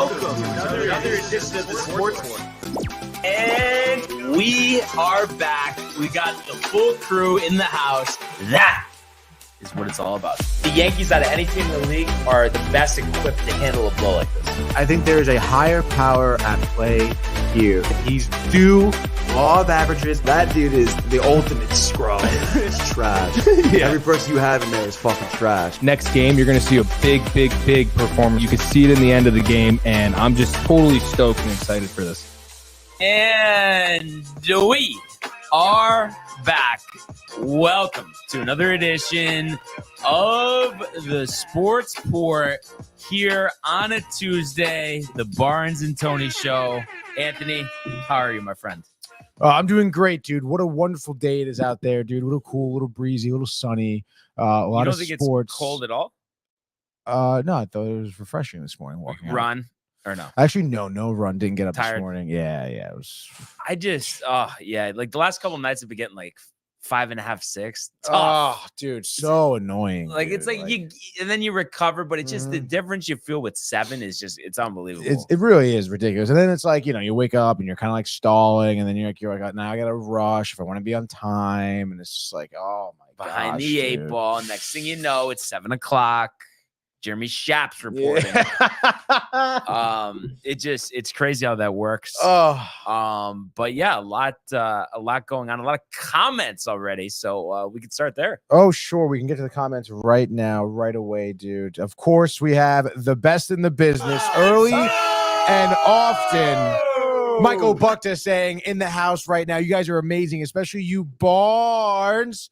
welcome to another edition of the Sports Report. And we are back. We got the full crew in the house. That is what it's all about. The Yankees, out of any team in the league, are the best equipped to handle a blow like this. I think there is a higher power at play here. He's due law of averages. That dude is the ultimate scrub. It's trash. Yeah. Every person you have in there is fucking trash. Next game, you're going to see a big performance. You can see it in the end of the game, and I'm just totally stoked and excited for this. And we are back. Welcome to another edition of the Sports Port here on a Tuesday, the Barnes and Tony Show. Anthony, how are you, my friend? I'm doing great, dude. What a wonderful day it is out there, dude. A little cool, a little breezy, a little sunny. A lot of sports. You don't think it's cold at all? No, I thought it was refreshing this morning. Walking out. Run or no? Actually, no run. Didn't get up Tired? This morning. Yeah. It was. I just, like the last couple of nights have been getting like 5.5, 6. Tough. Oh, dude, so annoying. Like dude. it's like you, and then you recover, but it's just the difference you feel with 7 is just, it's unbelievable. It really is ridiculous. And then it's like, you wake up and you're kind of like stalling, and then you're like, now I gotta rush if I want to be on time, and it's just like, oh my god, behind the 8 ball. Next thing you know, it's 7:00. Jeremy Schaap's reporting. Yeah. It's crazy how that works. But yeah, a lot going on, a lot of comments already. So we can start there. Oh, sure. We can get to the comments right now, right away, dude. Of course, we have the best in the business early and often. Michael Buckta saying in the house right now, you guys are amazing, especially you Barnes.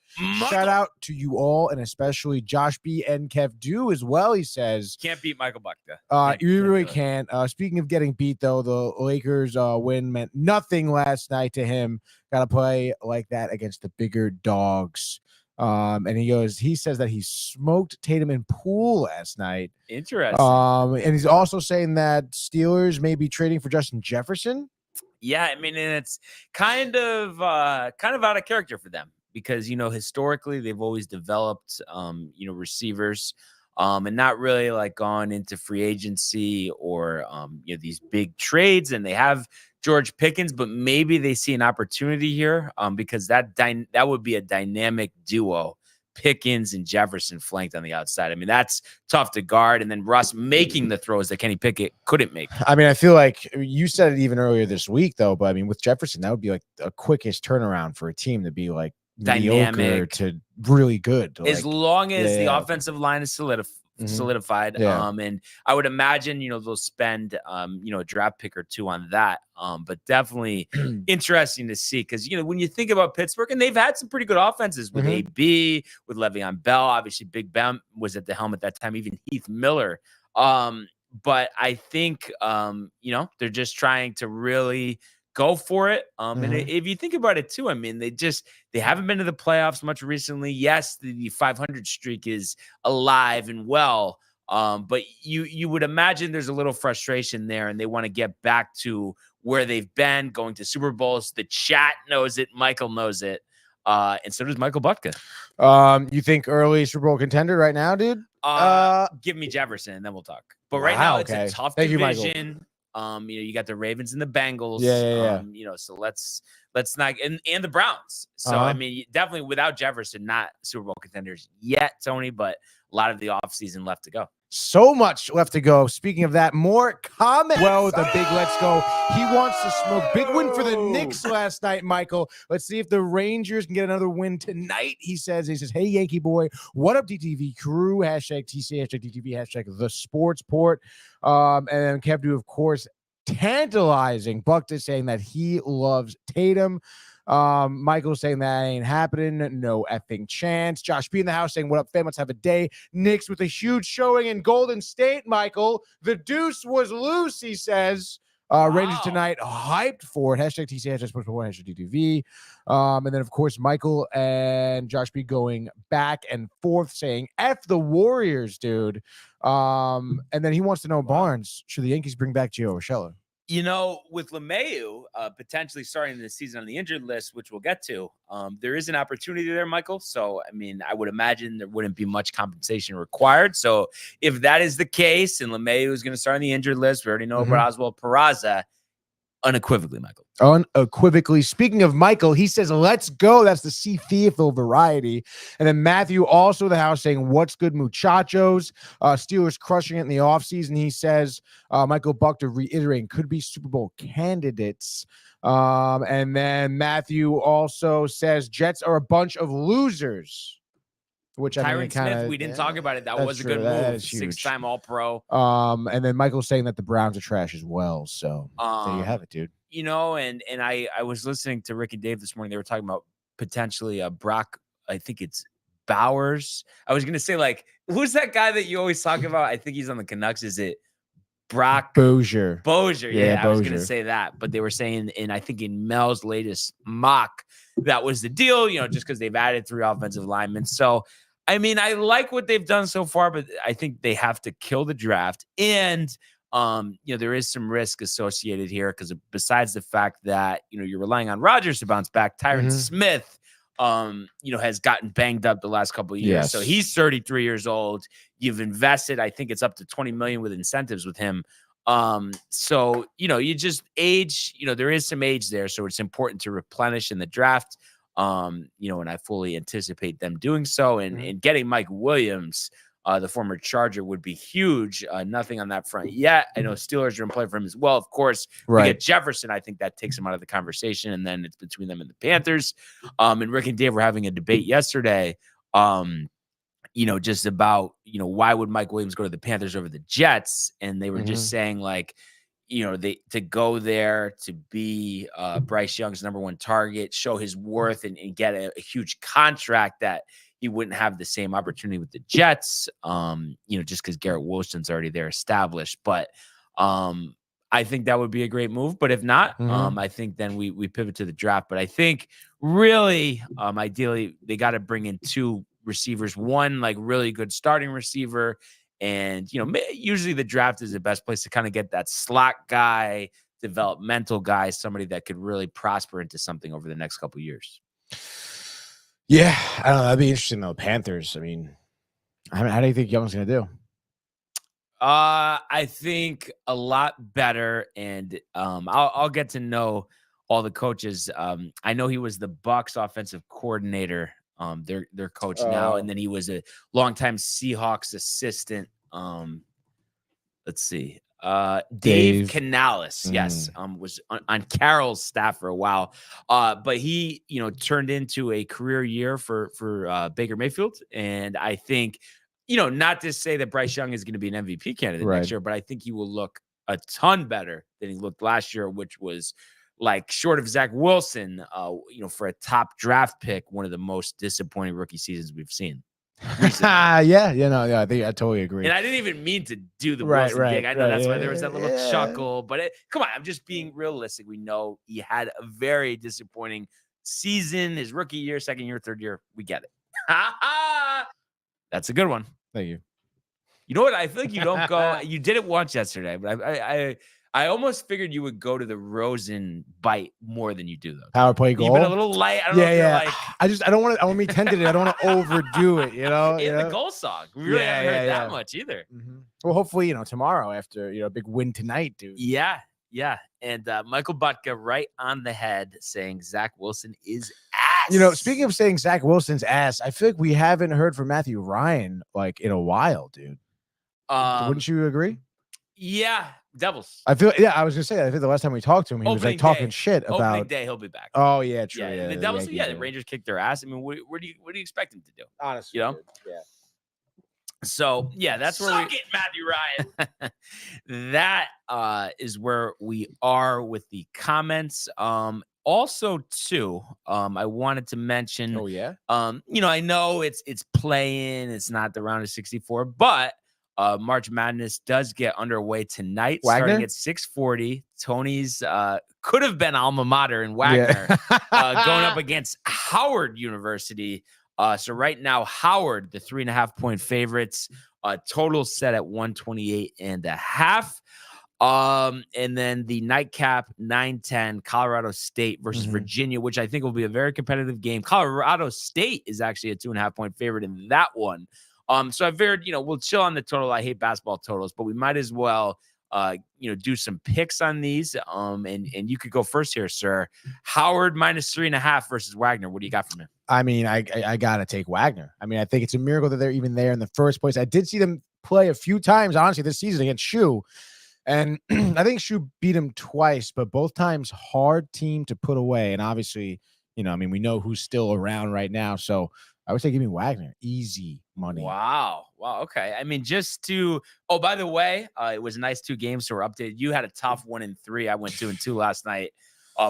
Shout out to you all, and especially Josh B and Kev Do as well. He says can't beat Michael Buckta. You really can't. Speaking of getting beat, though, the Lakers win meant nothing last night to him. Got to play like that against the bigger dogs. And he says that he smoked Tatum in pool last night. Interesting. And he's also saying that Steelers may be trading for Justin Jefferson. Yeah, I mean, and it's kind of out of character for them because, historically they've always developed, receivers, and not really like gone into free agency or, these big trades. And they have George Pickens, but maybe they see an opportunity here, because that would be a dynamic duo. Pickens and Jefferson flanked on the outside. I mean, that's tough to guard. And then Russ making the throws that Kenny Pickett couldn't make. I mean, I feel like you said it even earlier this week, though. But I mean, with Jefferson, that would be like a quickest turnaround for a team to be like dynamic to really good. As long as the offensive line is solidified. Yeah. And I would imagine, they'll spend, a draft pick or 2 on that. But definitely interesting to see because, when you think about Pittsburgh, and they've had some pretty good offenses with AB, with Le'Veon Bell, obviously Big Ben was at the helm at that time, even Heath Miller. But I think, they're just trying to really go for it. And if you think about it too, I mean, they haven't been to the playoffs much recently. Yes, the 500 streak is alive and well. But you would imagine there's a little frustration there, and they want to get back to where they've been, going to Super Bowls. The chat knows it. Michael knows it. And so does Michael Buckta. You think early Super Bowl contender right now, dude? Give me Jefferson, and then we'll talk. But right now, it's a tough division. You got the Ravens and the Bengals. Yeah. So let's not and the Browns. So I mean, definitely without Jefferson, not Super Bowl contenders yet, Tony, but a lot of the offseason left to go. So much left to go. Speaking of that, more comments. Well, with a big let's go. He wants to smoke. Big win for the Knicks last night, Michael. Let's see if the Rangers can get another win tonight. He says, hey, Yankee boy, what up, DTV crew? Hashtag TC, hashtag DTV, hashtag the sports port. And then Kev Do, of course, tantalizing. Buckta saying that he loves Tatum. Michael saying that ain't happening. No effing chance. Josh B in the house saying, what up, fam? Let's have a day. Knicks with a huge showing in Golden State, Michael. The deuce was loose, he says. Rangers tonight, hyped for it. Hashtag TC, hashtag sports, hashtag DTV. And then, of course, Michael and Josh B going back and forth saying, F the Warriors, dude. And then he wants to know, Barnes, should the Yankees bring back Gio Urshela? You know, with LeMahieu potentially starting the season on the injured list, which we'll get to, there is an opportunity there, Michael. So, I mean, I would imagine there wouldn't be much compensation required. So, if that is the case and LeMahieu is going to start on the injured list, we already know about Oswald Peraza, unequivocally, Michael. Unequivocally. Speaking of Michael, he says, let's go. That's the C. Theophil variety. And then Matthew, also the house, saying, what's good, muchachos? Steelers crushing it in the offseason. He says, Michael Buchter reiterating, could be Super Bowl candidates. And then Matthew also says, Jets are a bunch of losers. Which I mean, Tyron Smith, we didn't talk about it. That was a good move. 6-time All-Pro. And then Michael's saying that the Browns are trash as well. So there you have it, dude. You know, and I was listening to Rick and Dave this morning. They were talking about potentially Brock. I think it's Bowers. I was gonna say, like, who's that guy that you always talk about? I think he's on the Canucks. Is it Brock Bozier? Yeah, I was gonna say that, but they were saying, and I think in Mel's latest mock, that was the deal. You know, just because they've added 3 offensive linemen. So, I mean, I like what they've done so far, but I think they have to kill the draft. And, you know, there is some risk associated here because besides the fact that, you know, you're relying on Rodgers to bounce back, Tyron Smith, you know, has gotten banged up the last couple of years. Yes. So he's 33 years old. You've invested, I think it's up to $20 million with incentives with him. So, you know, you just age, you know, there is some age there. So it's important to replenish in the draft. You know, and I fully anticipate them doing so. And getting Mike Williams, the former Charger, would be huge. Nothing on that front yet. I know Steelers are in play for him as well. Of course, we get Jefferson. I think that takes him out of the conversation, and then it's between them and the Panthers. And Rick and Dave were having a debate yesterday, you know, just about, you know, why would Mike Williams go to the Panthers over the Jets? And they were just saying, like, you know, to go there to be Bryce Young's #1 target, show his worth, and get a huge contract that he wouldn't have the same opportunity with the Jets, you know, just because Garrett Wilson's already there established. But I think that would be a great move. But if not, I think then we pivot to the draft. But I think really, ideally, they got to bring in 2 receivers, one like really good starting receiver. And, you know, usually the draft is the best place to kind of get that slot guy, developmental guy, somebody that could really prosper into something over the next couple of years. Yeah, I don't know. That'd be interesting, though. Panthers. I mean, how do you think Young's going to do? I think a lot better. And I'll get to know all the coaches. I know he was the Bucs offensive coordinator. Their coach now, and then he was a longtime Seahawks assistant. Let's see, Dave Canales, yes, was on Carroll's staff for a while, but he, you know, turned into a career year for Baker Mayfield, and I think, you know, not to say that Bryce Young is going to be an MVP candidate next year, but I think he will look a ton better than he looked last year, which was, like, short of Zach Wilson, you know, for a top draft pick, one of the most disappointing rookie seasons we've seen. I think I totally agree. And I didn't even mean to do the Wilson dig. I know that's why there was that little chuckle, but come on, I'm just being realistic. We know he had a very disappointing season, his rookie year, second year, third year. We get it. That's a good one. Thank you. You know what? I feel like you don't go. You did it once yesterday, but I almost figured you would go to the Rosen bite more than you do, though. Power play goal. You've been a little light. I don't know if you're like, I don't want to be tempted. I don't want to overdo it, you know? The goal song. We really haven't heard that much either. Well, hopefully, you know, tomorrow after, you know, a big win tonight, dude. Yeah. And Michael Butka right on the head saying Zach Wilson is ass. You know, speaking of saying Zach Wilson's ass, I feel like we haven't heard from Matthew Ryan, like, in a while, dude. Wouldn't you agree? Yeah. Devils. I was gonna say, I think the last time we talked to him, he was like talking shit about opening day. He'll be back. Oh yeah, true. Yeah, the Devils. The Rangers kicked their ass. I mean, what do you expect them to do? Honestly, you know. Yeah. So yeah, that's where Suck it, Matthew Ryan. That is where we are with the comments. Also, too, I wanted to mention. Oh yeah. You know, I know it's playing. It's not the round of 64, but. March Madness does get underway tonight, starting at 6:40. Tony's could have been alma mater in Wagner, going up against Howard University. So right now, Howard, the 3.5-point favorites, total set at 128.5. And then the nightcap 9-10 Colorado State versus Virginia, which I think will be a very competitive game. Colorado State is actually a 2.5-point favorite in that one. So I figured, we'll chill on the total. I hate basketball totals, but we might as well, do some picks on these. And you could go first here, sir. Howard -3.5 versus Wagner. What do you got from him? I mean, I gotta take Wagner. I mean, I think it's a miracle that they're even there in the first place. I did see them play a few times, honestly, this season against Shu. And I think Shu beat him twice, but both times hard team to put away. And obviously, we know who's still around right now. So I would say give me Wagner. Easy money. Wow. Okay. I mean, by the way, it was a nice 2 games, so we're updated. You had a tough 1-3. I went 2-2 last night.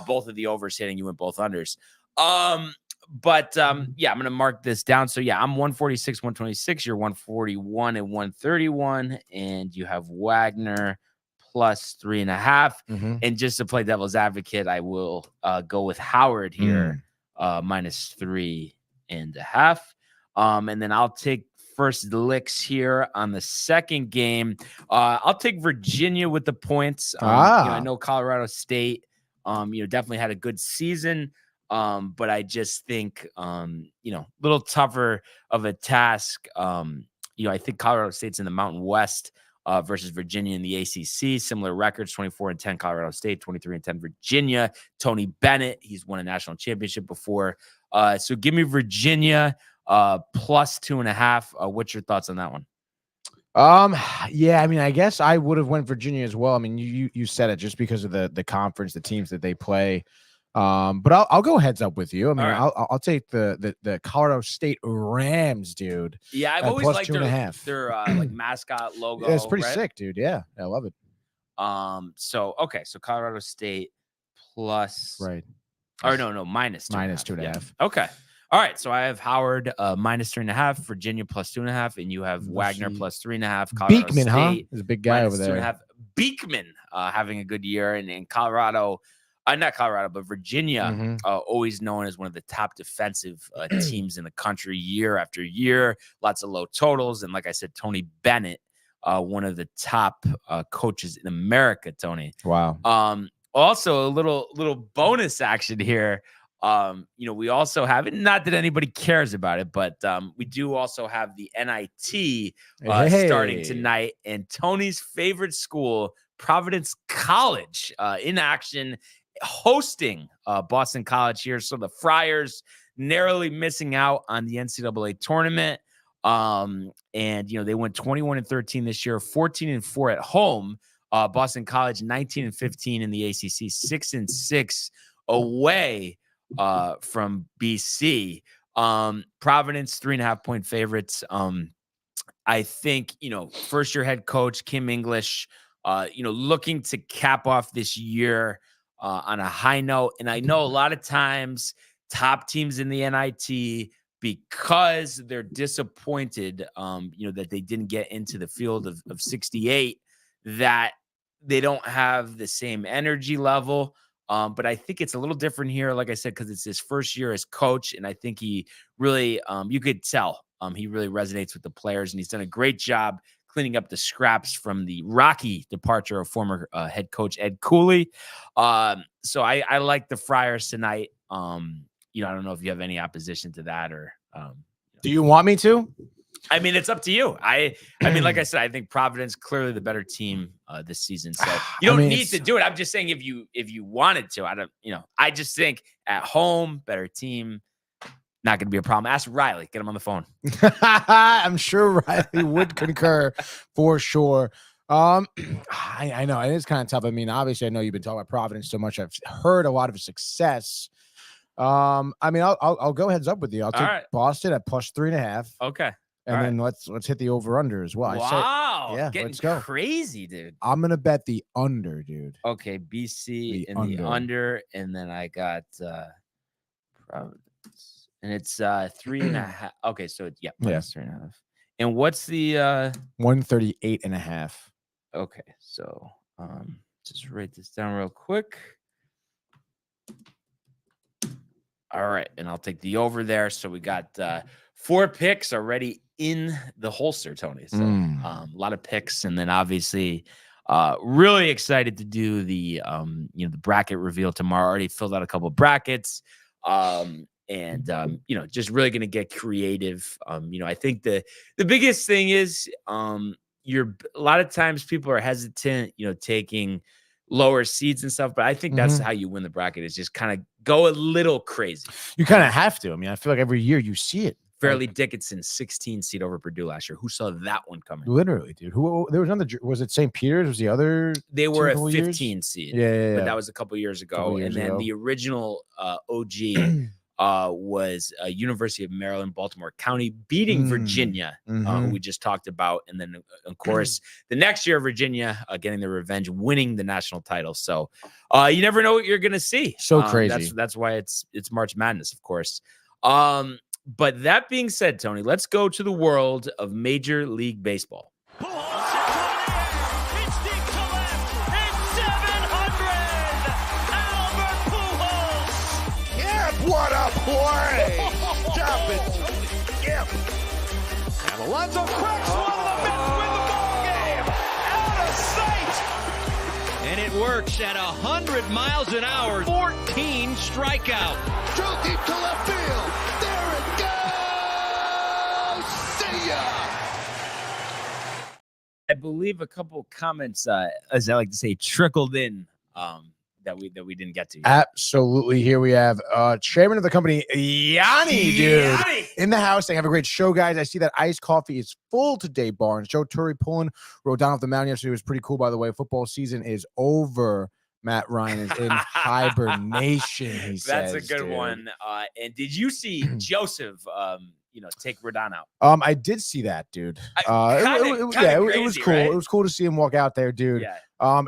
Both of the overs hitting. You went both unders. But I'm going to mark this down. So I'm 146, 126. You're 141 and 131. And you have Wagner +3.5. And just to play devil's advocate, I will go with Howard here, -3.5. And then I'll take first licks here on the second game. I'll take Virginia with the points. I know Colorado State, definitely had a good season. But I just think, a little tougher of a task. I think Colorado State's in the Mountain West versus Virginia in the ACC. Similar records, 24-10 Colorado State, 23-10 Virginia. Tony Bennett, he's won a national championship before. So give me Virginia +2.5. What's your thoughts on that one? Yeah, I mean, I guess I would have went Virginia as well. I mean, you said it just because of the conference, the teams that they play. But I'll go heads up with you. I mean, right. I'll take the Colorado State Rams, dude. Yeah, I've always liked their like mascot logo. Yeah, it's pretty sick, dude. Yeah, I love it. So Colorado State plus right. Or no, -2.5. Yeah. Okay. All right. So I have Howard -3.5, Virginia +2.5, and you have Wagner +3.5. Colorado Beekman, State, huh? There's a big guy over there. -2.5. Beekman having a good year, and in Colorado. Not Colorado, but Virginia, always known as one of the top defensive teams in the country year after year. Lots of low totals. And like I said, Tony Bennett, one of the top coaches in America, Tony. Wow. Also, a little bonus action here. We also have it. Not that anybody cares about it, but we do also have the NIT starting tonight. And Tony's favorite school, Providence College, in action, hosting Boston College here. So the Friars narrowly missing out on the NCAA tournament. And they went 21-13 this year, 14-4 at home. Boston College 19-15 in the ACC, 6-6 away from BC. Providence 3.5-point favorites. I think first year head coach Kim English, looking to cap off this year on a high note. And I know a lot of times top teams in the NIT, because they're disappointed, that they didn't get into the field of 68, that they don't have the same energy level. But I think it's a little different here, like I said, because it's his first year as coach. And I think he really, you could tell, he really resonates with the players, and he's done a great job cleaning up the scraps from the rocky departure of former head coach Ed Cooley. So I like the Friars tonight. I don't know if you have any opposition to that or. Do you want me to? I mean, it's up to you. I mean, like I said, I think Providence clearly the better team this season. So you don't need to do it. I'm just saying if you wanted to, I just think at home, better teim. Not going to be a problem. Ask Riley. Get him on the phone. I'm sure Riley would concur for sure. I know it is kind of tough. I mean, obviously, I know you've been talking about Providence so much. I've heard a lot of success. I mean, I'll go heads up with you. I'll take Boston at +3.5. Okay. And then let's hit the over under as well. Wow. Yeah, let's go. Crazy, dude. I'm going to bet the under, dude. Okay. BC the under. And then I got Providence. And it's 3.5. Okay, so it's +3.5. And what's the 138.5? Okay, so just write this down real quick. All right, and I'll take the over there. So we got 4 picks already in the holster, Tony. So a lot of picks, and then obviously Really excited to do the the bracket reveal tomorrow. Already filled out a couple of brackets. Just really going to get creative. I think the biggest thing is a lot of times people are hesitant, taking lower seeds and stuff, but I think that's how you win the bracket, is just kind of go a little crazy. You kind of have to. I mean, I feel like every year you see it. Fairleigh Dickinson, 16 seed over Purdue last year. Who saw that one coming? Literally, dude. There was another. Was it St. Peter's? Was the other? They were a 15 seed. Yeah. But that was a couple years ago. The original OG was University of Maryland, Baltimore County, beating Virginia, who we just talked about. And then, of course, the next year, Virginia getting their revenge, winning the national title. So you never know what you're going to see. So crazy. That's why it's March Madness, of course. But that being said, Tony, let's go to the world of Major League Baseball. It's deep to left. It's 700. Albert Pujols. Yeah, what a play. Stop it. Yeah. And Alonso cracks one of the Mets win the ball game. Out of sight. And it works at 100 miles an hour. 14 strikeouts. Drove deep to left field. There it goes. See ya. I believe a couple comments, as I like to say, trickled in that we didn't get to. Absolutely. Here we have chairman of the company, Yanni, dude, in the house. They have a great show, guys. I see that iced coffee is full today, Barnes. Joe Torre pulling rode down off the mountain yesterday. It was pretty cool, by the way. Football season is over. Matt Ryan is in hibernation. He says that's a good one. And did you see Joseph? Take Rodon out. I did see that, dude. It was cool. Right? It was cool to see him walk out there, dude. Yeah.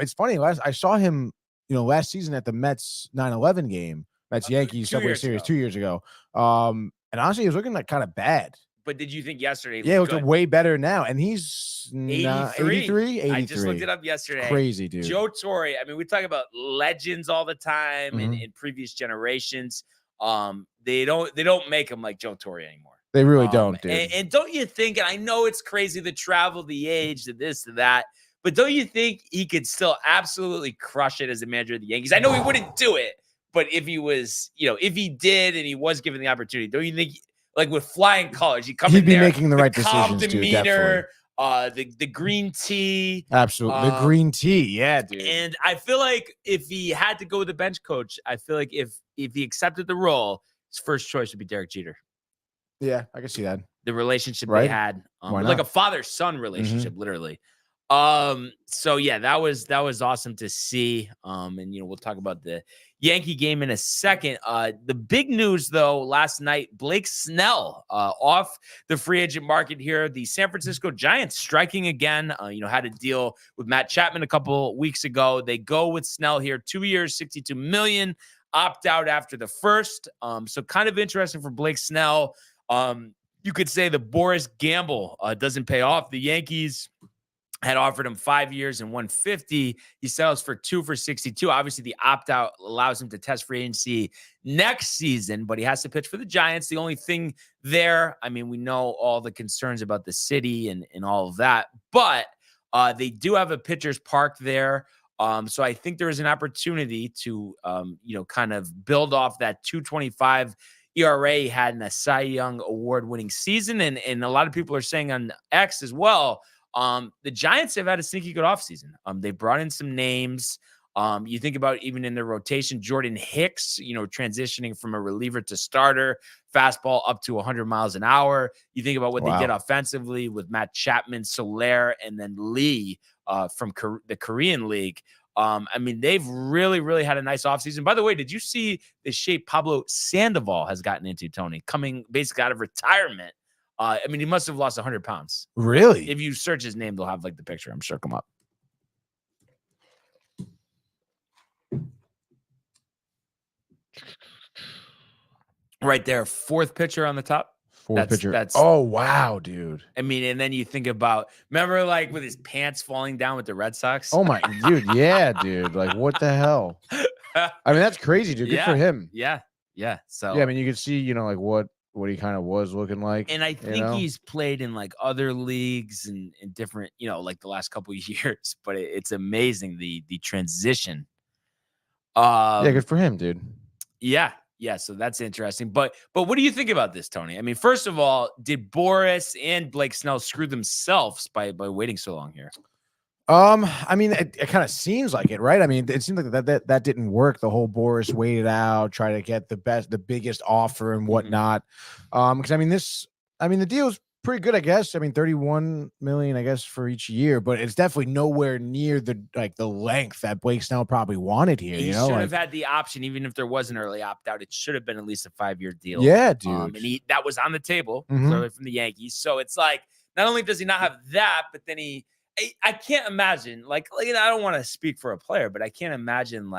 It's funny. I saw him, last season at the Mets 9/11 game, Mets Yankees Subway Series 2 years ago. And honestly, he was looking like kind of bad. But did you think yesterday? Yeah, it was way better now, and he's 83. I just looked it up yesterday. Crazy, dude. Joe Torre. I mean, we talk about legends all the time in previous generations. They don't make them like Joe Torre anymore. They really don't, dude. And don't you think? And I know it's crazy, the travel, the age, the this, the that. But don't you think he could still absolutely crush it as a manager of the Yankees? I know he wouldn't do it, but if he was, if he did and he was given the opportunity, don't you think? Like with flying colors, he'd be making the right decisions, dude. Demeanor, the green tea, absolutely, the green tea, yeah, dude. And I feel like if he had to go with the bench coach, I feel like if he accepted the role, his first choice would be Derek Jeter. Yeah, I can see that. The relationship they had, like a father-son relationship, literally. So yeah, that was awesome to see. And we'll talk about the Yankee game in a second. The big news though, last night, Blake Snell off the free agent market here. The San Francisco Giants striking again. Had a deal with Matt Chapman a couple weeks ago. They go with Snell here, 2 years, $62 million, opt out after the first. So kind of interesting for Blake Snell. You could say the Boris gamble doesn't pay off. The Yankees had offered him 5 years and $150. He settles for 2 for $62. Obviously, the opt-out allows him to test free agency next season, but he has to pitch for the Giants. The only thing there, I mean, we know all the concerns about the city and all of that, but they do have a pitcher's park there. So I think there is an opportunity to, kind of build off that 2.25 ERA he had in a Cy Young award-winning season. And a lot of people are saying on X as well, the Giants have had a sneaky good offseason. They brought in some names. You think about even in their rotation, Jordan Hicks, transitioning from a reliever to starter, fastball up to 100 miles an hour. You think about what they did offensively with Matt Chapman, Soler, and then Lee from the Korean League. I mean, they've really, really had a nice offseason. By the way, did you see the shape Pablo Sandoval has gotten into, Tony, coming basically out of retirement? I mean, he must have lost 100 pounds. Really? If you search his name, they'll have like the picture. I'm sure come up. Right there, fourth pitcher on the top. That's oh wow, dude. I mean, and then you think about, remember like with his pants falling down with the Red Sox? Oh my dude, yeah, dude. Like what the hell? I mean, that's crazy, dude. Good for him. Yeah. So yeah, I mean, you can see, like what what he kind of was looking like. And I think he's played in like other leagues and different, like the last couple of years, but it's amazing the transition. Yeah, good for him, dude. Yeah. So that's interesting. But what do you think about this, Tony? I mean, first of all, did Boris and Blake Snell screw themselves by waiting so long here? I mean, it kind of seems like it, right? I mean, it seems like that didn't work. The whole Boris waited out, try to get the biggest offer and whatnot. Because I mean, the deal's pretty good, I guess. I mean, 31 million, I guess, for each year, but it's definitely nowhere near the length that Blake Snell probably wanted here. He should have had the option, even if there was an early opt out. It should have been at least a 5-year deal. Yeah, dude. And that was on the table clearly from the Yankees. So it's like, not only does he not have that, but then I can't imagine, I don't want to speak for a player, but I can't imagine,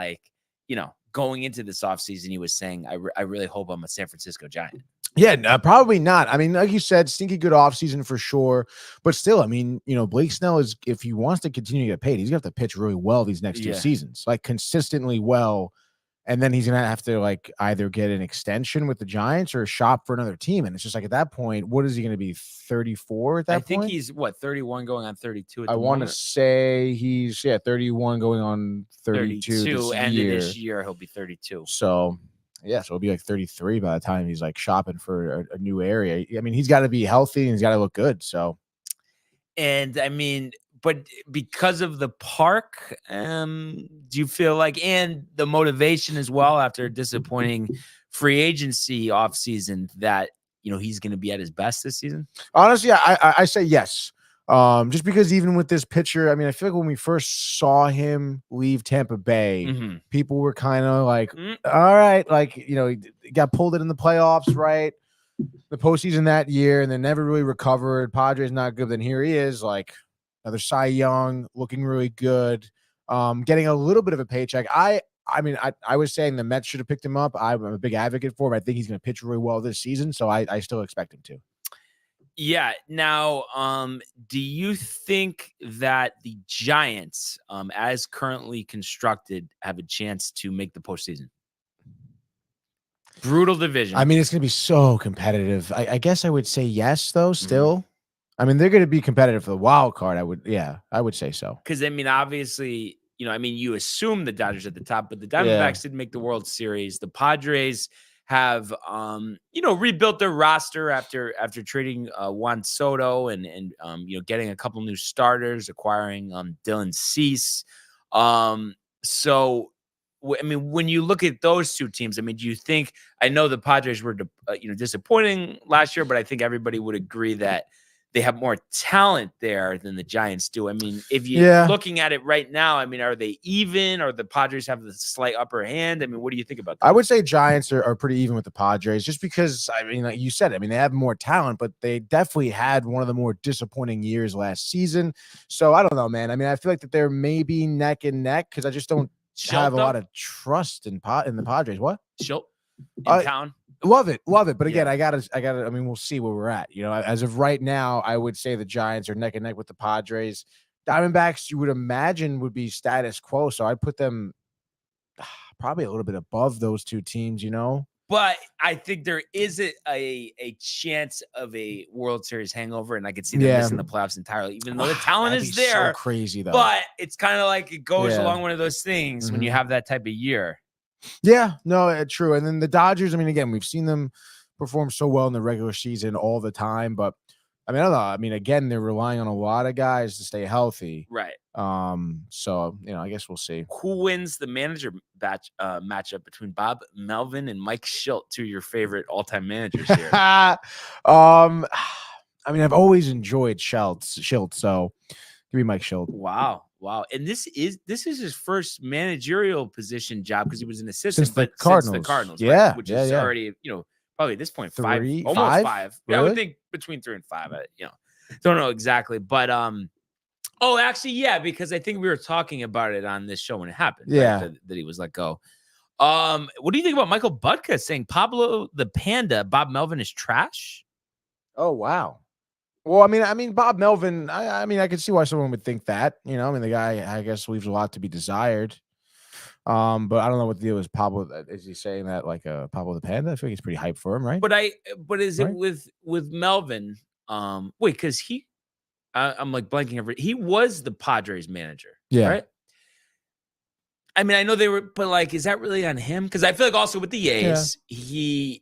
going into this offseason, he was saying, I really hope I'm a San Francisco Giant. Yeah, no, probably not. I mean, like you said, stinky good offseason for sure. But still, I mean, Blake Snell is, if he wants to continue to get paid, he's going to have to pitch really well these next 2 seasons, consistently well. And then he's going to have to either get an extension with the Giants or shop for another team. And it's just at that point, what is he going to be, 34 at that point? I think he's 31 going on 32 I want to say he's 31 going on 32 end of this year he'll be 32. So so it'll be 33 by the time he's shopping for a new area. I mean, he's got to be healthy and he's got to look good. So, and I mean, but because of the park, do you feel and the motivation as well after a disappointing free agency offseason that, he's going to be at his best this season? Honestly, I say yes. Just because even with this pitcher, I mean, I feel like when we first saw him leave Tampa Bay, people were kind of all right, he got pulled in the playoffs, right? The postseason that year, and then never really recovered. Padres not good. Then here he is, another Cy Young, looking really good, getting a little bit of a paycheck. I mean, I was saying the Mets should have picked him up. I'm a big advocate for him. I think he's going to pitch really well this season, so I still expect him to. Yeah. Now, do you think that the Giants, as currently constructed, have a chance to make the postseason? Brutal division. I mean, it's going to be so competitive. I guess I would say yes, though, still. I mean, they're going to be competitive for the wild card. I would say so. Because, I mean, obviously, you assume the Dodgers at the top, but the Diamondbacks didn't make the World Series. The Padres have rebuilt their roster after trading Juan Soto and getting a couple new starters, acquiring Dylan Cease. So I mean, when you look at those two teams, I mean, do you think, I know the Padres were disappointing last year, but I think everybody would agree that they have more talent there than the Giants do. I mean, if you're looking at it right now, I mean, are they even, or the Padres have the slight upper hand? I mean, what do you think about that? I would say Giants are pretty even with the Padres, just because, I mean, like you said, I mean, they have more talent, but they definitely had one of the more disappointing years last season. So I don't know, man. I mean, I feel like that they're maybe neck and neck because I just don't have a lot of trust in the Padres. What? Schilt in town. Love it. But again, I gotta. I mean, we'll see where we're at. As of right now, I would say the Giants are neck and neck with the Padres. Diamondbacks, you would imagine, would be status quo. So I'd put them probably a little bit above those two teams. But I think there is a chance of a World Series hangover, and I could see them missing the playoffs entirely, even though the talent is there. So crazy though. But it's kind of like it goes along one of those things when you have that type of year. Yeah, no, true. And then the Dodgers, I mean, again, we've seen them perform so well in the regular season all the time, but I mean, I don't know. I mean, again, they're relying on a lot of guys to stay healthy. Right. So, I guess we'll see. Who wins the manager matchup between Bob Melvin and Mike Schilt, two of your favorite all-time managers here? I mean, I've always enjoyed Schilt, so give me Mike Schilt. Wow. And this is his first managerial position job because he was an assistant since the Cardinals. Yeah. Right? Which is already, probably at this point, almost 5. Really? I would think between 3 and 5. Don't know exactly. But because I think we were talking about it on this show when it happened. Yeah. Right? That he was let go. What do you think about Michael Budka saying Pablo the Panda, Bob Melvin is trash? Oh, wow. Well, I mean, Bob Melvin, I mean, I can see why someone would think that, I mean, the guy, I guess, leaves a lot to be desired. But I don't know what the deal is. Pablo, is he saying that like Pablo the Panda? I feel like he's pretty hyped for him, right? But is it Right? with Melvin? Wait, because I'm like blanking over. He was the Padres manager, Yeah. right? I mean, I know they were, but like, is that really on him? Because I feel like also with the A's, he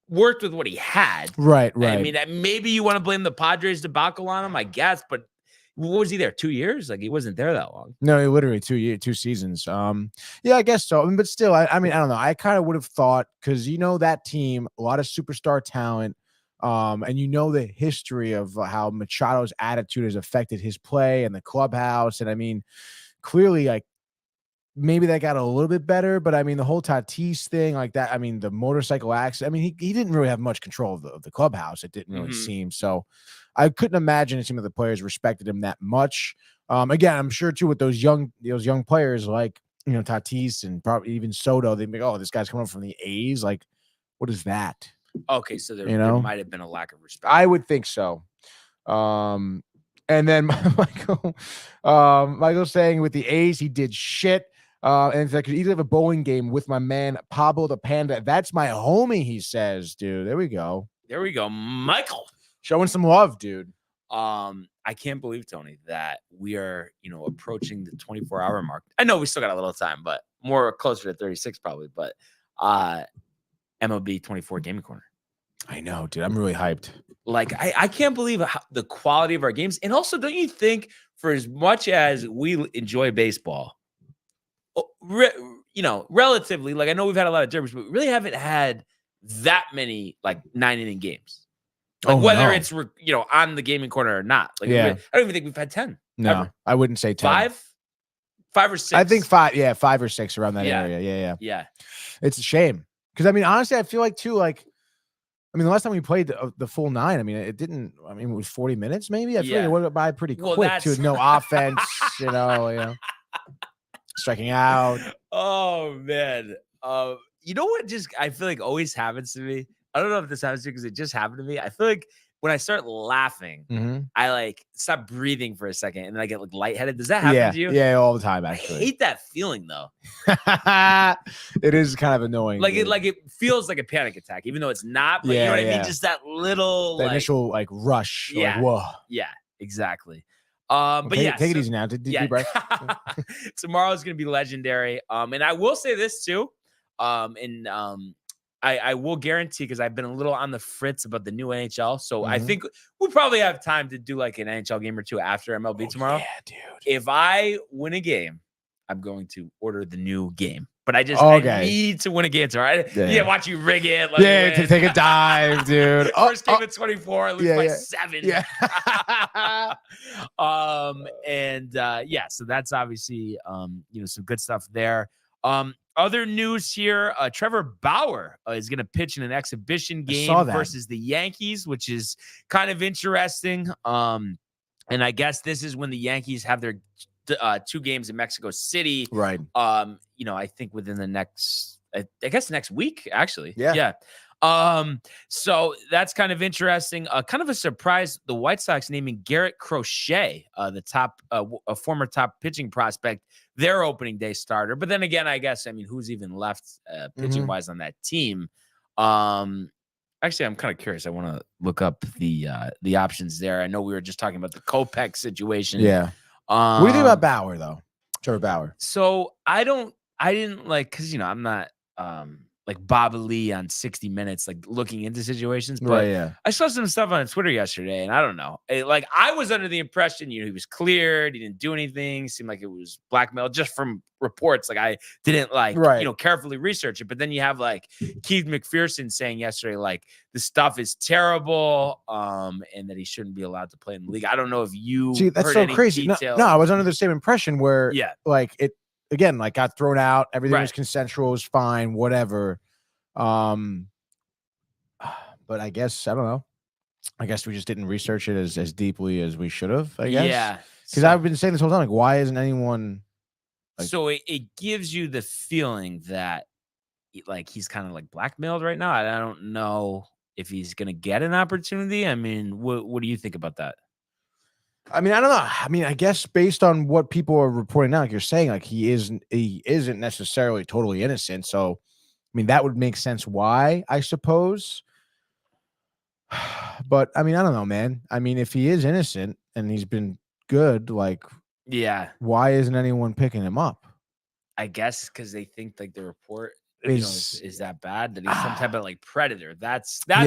worked with what he had. Right. I mean, maybe you want to blame the Padres debacle on him, I guess, but what was he there? 2 years? Like he wasn't there that long. No, he literally 2 seasons. Yeah, I guess so. But still, I mean, I don't know. I kind of would have thought because that team, a lot of superstar talent, and the history of how Machado's attitude has affected his play and the clubhouse, and I mean, clearly, like maybe that got a little bit better, but I mean, the whole Tatis thing, like that. I mean, the motorcycle accident. I mean, he didn't really have much control of the clubhouse. It didn't really seem so. I couldn't imagine some of the players respected him that much. Again, I'm sure too with those young players like Tatis and probably even Soto, they'd be like, oh, this guy's coming from the A's. Like, what is that? Okay, so there might have been a lack of respect. I would think so. And then Michael's saying with the A's, he did shit. And if I could easily have a bowling game with my man Pablo the Panda. That's my homie, he says, dude. There we go. Michael. Showing some love, dude. I can't believe, Tony, that we are, approaching the 24-hour mark. I know we still got a little time, but more closer to 36 probably. But MLB 24 Gaming Corner. I know, dude. I'm really hyped. Like, I can't believe the quality of our games. And also, don't you think for as much as we enjoy baseball, relatively, like I know we've had a lot of derbies, but we really haven't had that many like 9-inning games. Like whether it's on the Gaming Corner or not. Like I don't even think we've had 10. No, ever. I wouldn't say 10. 5 or 6. I think 5. Yeah, 5 or 6 around that area. Yeah. It's a shame because I mean, honestly, I feel like too. Like, I mean, the last time we played the full 9, I mean, it didn't. I mean, it was 40 minutes maybe. I feel like it went by pretty quick too. No offense, striking out. Oh man. You know what? Just I feel like always happens to me. I don't know if this happens to you because it just happened to me. I feel like when I start laughing, I like stop breathing for a second and then I get like lightheaded. Does that happen to you? Yeah, all the time. Actually, I hate that feeling though. It is kind of annoying. Like it feels like a panic attack, even though it's not. But you know what I mean? Just that little initial like rush. Yeah. Like, whoa. Yeah. Exactly. But take it easy now. Deep breath. Tomorrow's gonna be legendary. And I will say this too. I will guarantee because I've been a little on the fritz about the new NHL. So I think we'll probably have time to do like an NHL game or two after MLB tomorrow. Yeah, dude. If I win a game, I'm going to order the new game. But I need to win a game. All right. Yeah. Watch you rig it. To take a dive, dude. First game at 24, I lose by 7. Yeah. So that's obviously some good stuff there. Other news here, Trevor Bauer is going to pitch in an exhibition game versus the Yankees, which is kind of interesting. And I guess this is when the Yankees have their 2 games in Mexico City. Right. I think within the next, I guess next week, actually. Yeah. So that's kind of interesting. Kind of a surprise. The White Sox naming Garrett Crochet, the top, a former top pitching prospect, their opening day starter. But then again, I guess, I mean, who's even left pitching wise on that team? Actually, I'm kind of curious. I want to look up the options there. I know we were just talking about the Kopech situation. Yeah. What do you think about Bauer though? Trevor Bauer. So I didn't like, cause I'm not, like Bob Lee on 60 Minutes, like looking into situations. But I saw some stuff on Twitter yesterday, and I don't know. I was under the impression, he was cleared. He didn't do anything. Seemed like it was blackmail just from reports. Like I didn't carefully research it. But then you have like Keith McPherson saying yesterday, like the stuff is terrible, and that he shouldn't be allowed to play in the league. I don't know if you that's heard so any crazy. No, I was under the same impression where like it. Again, like got thrown out. Everything was consensual, was fine, whatever. But I guess I don't know. I guess we just didn't research it as deeply as we should have. I guess. Yeah. Because I've been saying this whole time, like, why isn't anyone? So it gives you the feeling that like he's kind of like blackmailed right now. I don't know if he's gonna get an opportunity. I mean, what do you think about that? I mean, I don't know. I mean, I guess based on what people are reporting now, like you're saying, like he isn't necessarily totally innocent. So, I mean, that would make sense why, I suppose. But I mean, I don't know, man. I mean, if he is innocent and he's been good, like, Yeah, why isn't anyone picking him up? I guess because they think like the report, is that bad that he's some type of like predator. That's what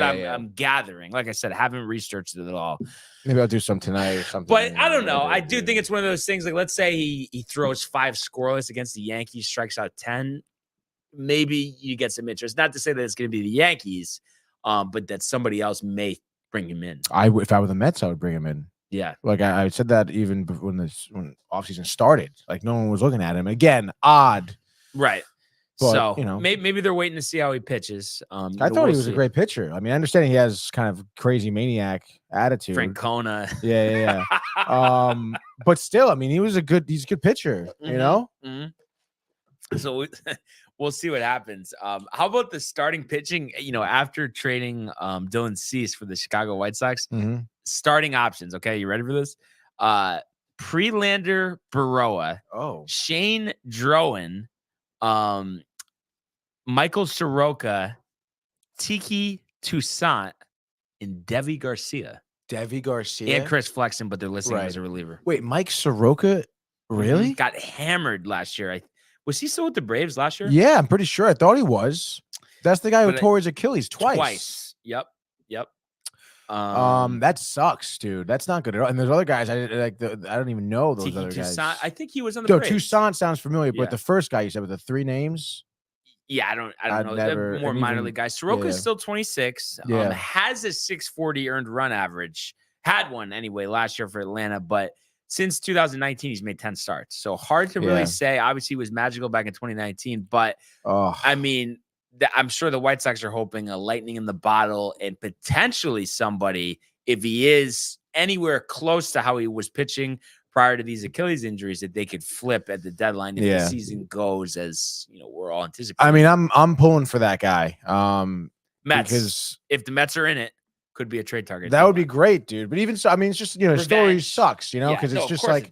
I'm gathering. Like I said, I haven't researched it at all. Maybe I'll do some tonight or something. But I don't know. I do think it's one of those things. Like, let's say he throws 5 scoreless against the Yankees, strikes out 10. Maybe you get some interest. Not to say that it's going to be the Yankees, but that somebody else may bring him in. If I were the Mets, I would bring him in. Yeah, like I said that even when offseason started, like no one was looking at him. Again, odd, right? But, so maybe they're waiting to see how he pitches. I thought he was a great pitcher. I mean, I understand he has kind of crazy maniac attitude. Francona. Yeah. But still, I mean, he's a good pitcher, you know? Mm-hmm. So we'll see what happens. How about the starting pitching? After trading Dylan Cease for the Chicago White Sox, starting options. Okay, you ready for this? Prelander Baroa. Shane Drowan. Michael Soroka, Tiki Toussaint, and Devi Garcia. And Chris Flexen, but they're listing him as a reliever. Wait, Mike Soroka really got hammered last year. Was he still with the Braves last year? Yeah, I'm pretty sure. I thought he was. That's the guy who tore his Achilles twice. Yep. That sucks, dude. That's not good at all. And there's other guys I don't even know those Tiki other Toussaint, guys. I think he was on the Braves. Toussaint sounds familiar, but the first guy you said with the 3 names. Yeah, I don't know. They're more minor league guys. Soroka is still 26. Has a 640 earned run average. Had one anyway last year for Atlanta, but since 2019 he's made 10 starts. So hard to really say. Obviously, he was magical back in 2019, but I mean, I'm sure the White Sox are hoping a lightning in the bottle and potentially somebody, if he is anywhere close to how he was pitching prior to these Achilles injuries, that they could flip at the deadline if the season goes as we're all anticipating. I mean, I'm pulling for that guy. Mets, because if the Mets are in it, could be a trade target. That would be great, dude. But even so, I mean, it's just his story sucks, because it's just like,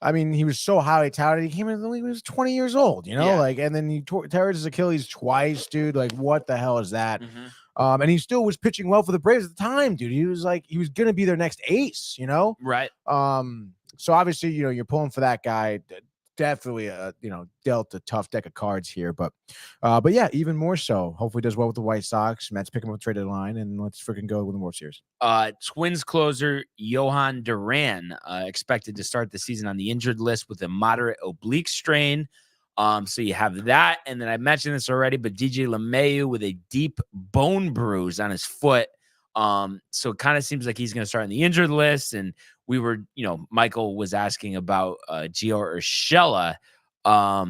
I mean, he was so highly touted. He came in the league when he was 20 years old, like, and then he tore his Achilles twice, dude. Like, what the hell is that? And he still was pitching well for the Braves at the time, dude. He was gonna be their next ace, right? So obviously, you're pulling for that guy. Definitely, dealt a tough deck of cards here, but yeah, even more so. Hopefully, does well with the White Sox. Mets pick him up trade deadline, and let's freaking go with the World Series. Twins closer Johan Duran expected to start the season on the injured list with a moderate oblique strain. So you have that, and then I mentioned this already, but DJ LeMahieu with a deep bone bruise on his foot. So it kind of seems like he's going to start on the injured list. And we were, Michael was asking about Gio Urshela. All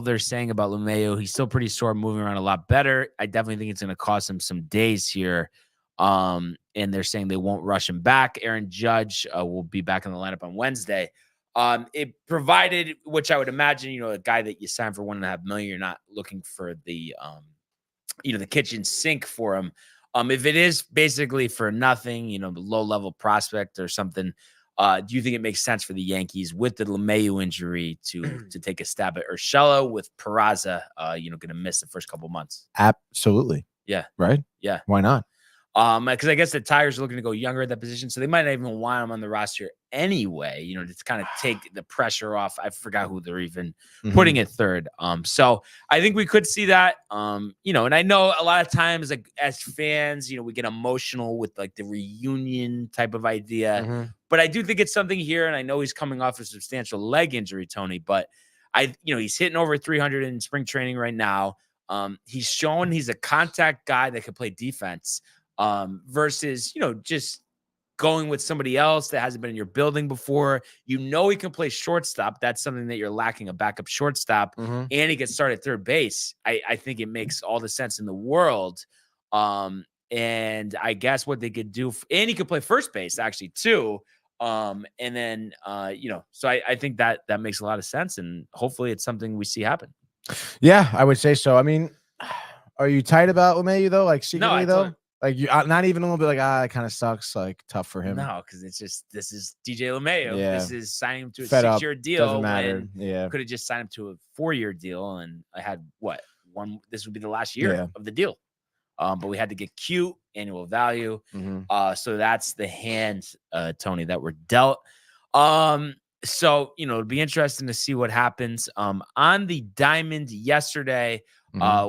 they're saying about LeMahieu, he's still pretty sore, moving around a lot better. I definitely think it's going to cost him some days here. And they're saying they won't rush him back. Aaron Judge will be back in the lineup on Wednesday. It provided, which I would imagine, a guy that you sign for $1.5 million, you're not looking for the the kitchen sink for him. If it is basically for nothing, the low-level prospect or something, do you think it makes sense for the Yankees with the LeMahieu injury to take a stab at Urshela with Peraza, going to miss the first couple months? Absolutely. Yeah. Right? Yeah. Why not? Because I guess the Tigers are looking to go younger at that position, so they might not even want him on the roster anyway, to kind of take the pressure off. I forgot who they're even putting at third. So I think we could see that, and I know a lot of times, like as fans, we get emotional with like the reunion type of idea, but I do think it's something here, and I know he's coming off a substantial leg injury, Tony, but he's hitting over 300 in spring training right now. He's shown he's a contact guy that can play defense. Versus, just going with somebody else that hasn't been in your building before. He can play shortstop. That's something that you're lacking, a backup shortstop. And he gets started at third base. I think it makes all the sense in the world. And I guess what they could do, and he could play first base actually too. And then, so I think that makes a lot of sense, and hopefully it's something we see happen. Yeah, I would say so. I mean, are you tight about LeMahieu though? Like secretly though? Like you, not even a little bit like, it kind of sucks. Like tough for him. No, because it's just this is DJ LeMayo. Yeah. This is signing him to a Fed up. 6-year deal. Doesn't matter. Yeah. Could have just signed him to a 4-year deal, and I had what one. This would be the last year Yeah. of the deal. But we had to get cute annual value. So that's the hand, Tony, that were dealt. So it'll be interesting to see what happens. On the diamond yesterday,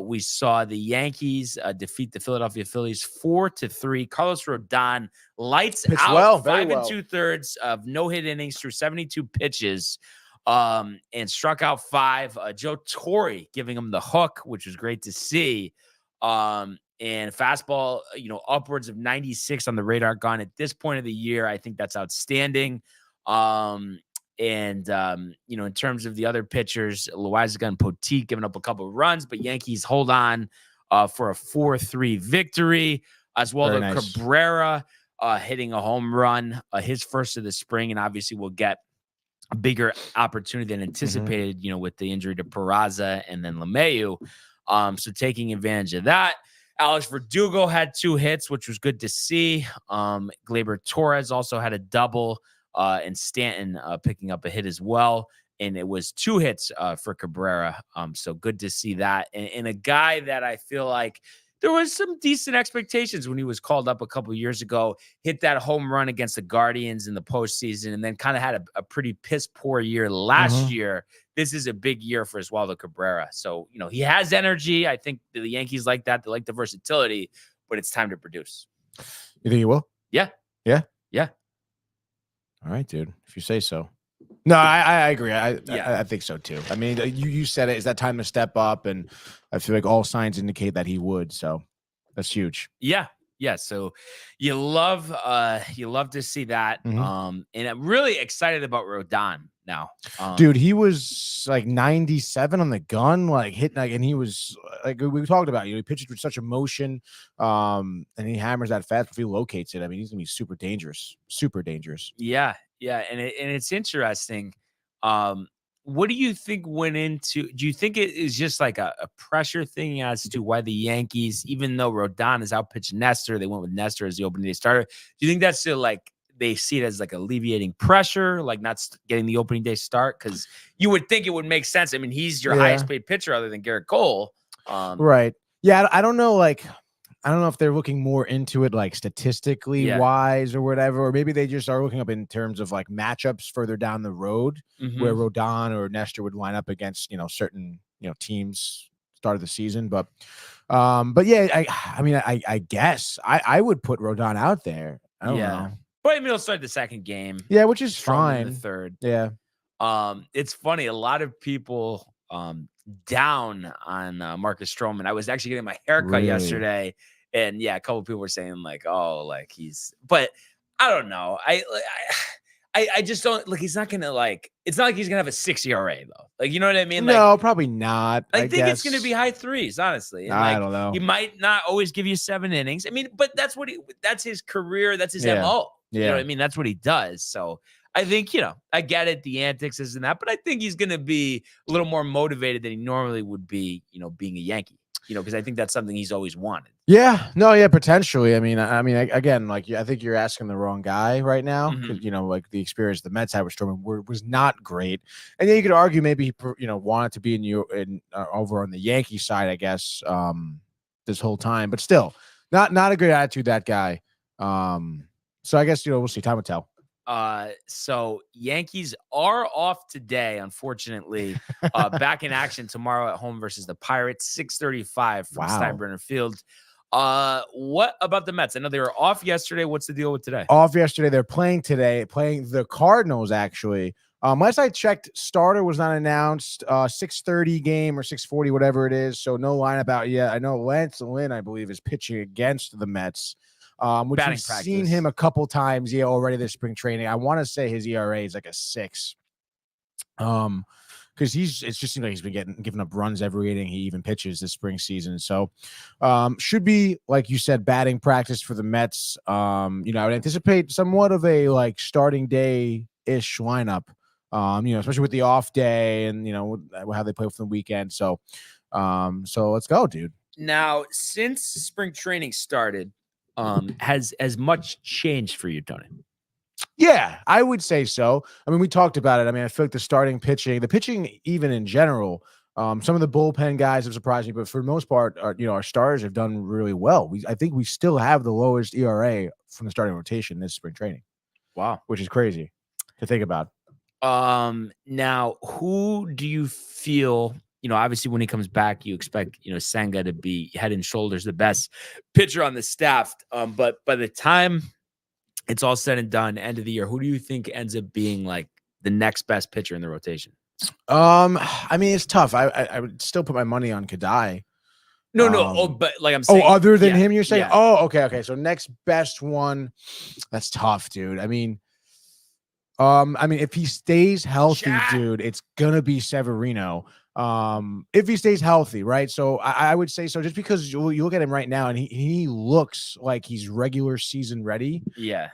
we saw the Yankees defeat the Philadelphia Phillies 4-3. Carlos Rodon lights Pitched out, well, 5 very well. 2/3 of no-hit innings through 72 pitches, and struck out 5. Joe Torre giving him the hook, which was great to see. And fastball, upwards of 96 on the radar gun at this point of the year. I think that's outstanding. In terms of the other pitchers, Loaizaga and Poteet giving up a couple of runs, but Yankees hold on for a 4-3 victory, as well as nice. Cabrera hitting a home run, his first of the spring, and obviously will get a bigger opportunity than anticipated, with the injury to Peraza and then LeMahieu. So taking advantage of that. Alex Verdugo had 2 hits, which was good to see. Gleyber Torres also had a double, and Stanton picking up a hit as well. And it was 2 hits for Cabrera. So good to see that. And a guy that I feel like there was some decent expectations when he was called up a couple of years ago, hit that home run against the Guardians in the postseason, and then kind of had a pretty piss poor year last year. This is a big year for Oswaldo Cabrera. So, he has energy. I think the Yankees like that. They like the versatility, but it's time to produce. You think he will? Yeah. Yeah? Yeah. All right, dude. If you say so. No, I agree. I think so too. I mean, you said it. Is that time to step up? And I feel like all signs indicate that he would. So that's huge. Yeah. Yeah. So you love to see that. And I'm really excited about Rodon now. Dude, he was like 97 on the gun, like hitting, and he was like we talked about. He pitches with such emotion, and he hammers that fast. If he locates it, I mean, he's gonna be super dangerous. Super dangerous. Yeah. Yeah. And it's interesting. What do you think went into? Do you think it is just like a pressure thing as to why the Yankees, even though Rodon is outpitched Nestor, they went with Nestor as the opening day starter? Do you think that's still like they see it as like alleviating pressure, like not getting the opening day start? Because you would think it would make sense. I mean, he's your highest paid pitcher other than Garrett Cole. Right. Yeah. I don't know. Like, I don't know if they're looking more into it, like statistically wise or whatever, or maybe they just are looking up in terms of like matchups further down the road where Rodon or Nestor would line up against, certain, teams start of the season. But yeah, I mean, I guess I would put Rodon out there. I don't know. But I mean, he'll start the second game. Yeah, which is fine. The third. Yeah. It's funny. A lot of people down on Marcus Stroman. I was actually getting my haircut yesterday, and a couple of people were saying like, "Oh, like he's," but I don't know. I just don't like. He's not gonna like. It's not like he's gonna have a 6 ERA though. Like, you know what I mean? No, like, probably not. I think it's gonna be high 3s, honestly. And I don't know. He might not always give you 7 innings. I mean, but that's his career. That's his MO. You know what I mean? That's what he does. So I think, I get it, the antics, this and that, but I think he's going to be a little more motivated than he normally would be, being a Yankee, because I think that's something he's always wanted. Yeah, no, yeah, potentially. I mean, again, like, I think you're asking the wrong guy right now. 'Cause, like the experience the Mets had with Stroman was not great. And then you could argue maybe he, wanted to be over on the Yankee side, I guess, this whole time, but still not a great attitude, that guy. So I guess, we'll see. Time will tell. So Yankees are off today, unfortunately. Back in action tomorrow at home versus the Pirates, 6:35 from Steinbrenner Field. What about the Mets? I know they were off yesterday. What's the deal with today? Off yesterday. They're playing today, playing the Cardinals, actually. Last I checked, starter was not announced. 6:30 game or 6:40, whatever it is. So no lineup out yet. I know Lance Lynn, I believe, is pitching against the Mets. Which we've seen him a couple times, already this spring training. I want to say his ERA is like a 6. Because it just seems like he's been giving up runs every inning he even pitches this spring season. So, should be, like you said, batting practice for the Mets. I would anticipate somewhat of a like starting day ish lineup. Especially with the off day and how they play for the weekend. So let's go, dude. Now, since spring training started, has much changed for you, Tony? Yeah, I would say so. I mean, we talked about it. I mean, I feel like the pitching even in general, some of the bullpen guys have surprised me, but for the most part, our stars have done really well. I think we still have the lowest ERA from the starting rotation this spring training. Wow. Which is crazy to think about. Now, who do you feel, obviously when he comes back, you expect, Senga to be head and shoulders the best pitcher on the staff. But by the time it's all said and done, end of the year, who do you think ends up being like the next best pitcher in the rotation? I mean, it's tough. I would still put my money on Kadai. No. But like I'm saying, other than him, you're saying? Yeah. Oh, okay. So next best one, that's tough, dude. I mean, if he stays healthy, dude, it's gonna be Severino. If he stays healthy, right? So I would say so, just because you look at him right now and he looks like he's regular season ready. Yeah.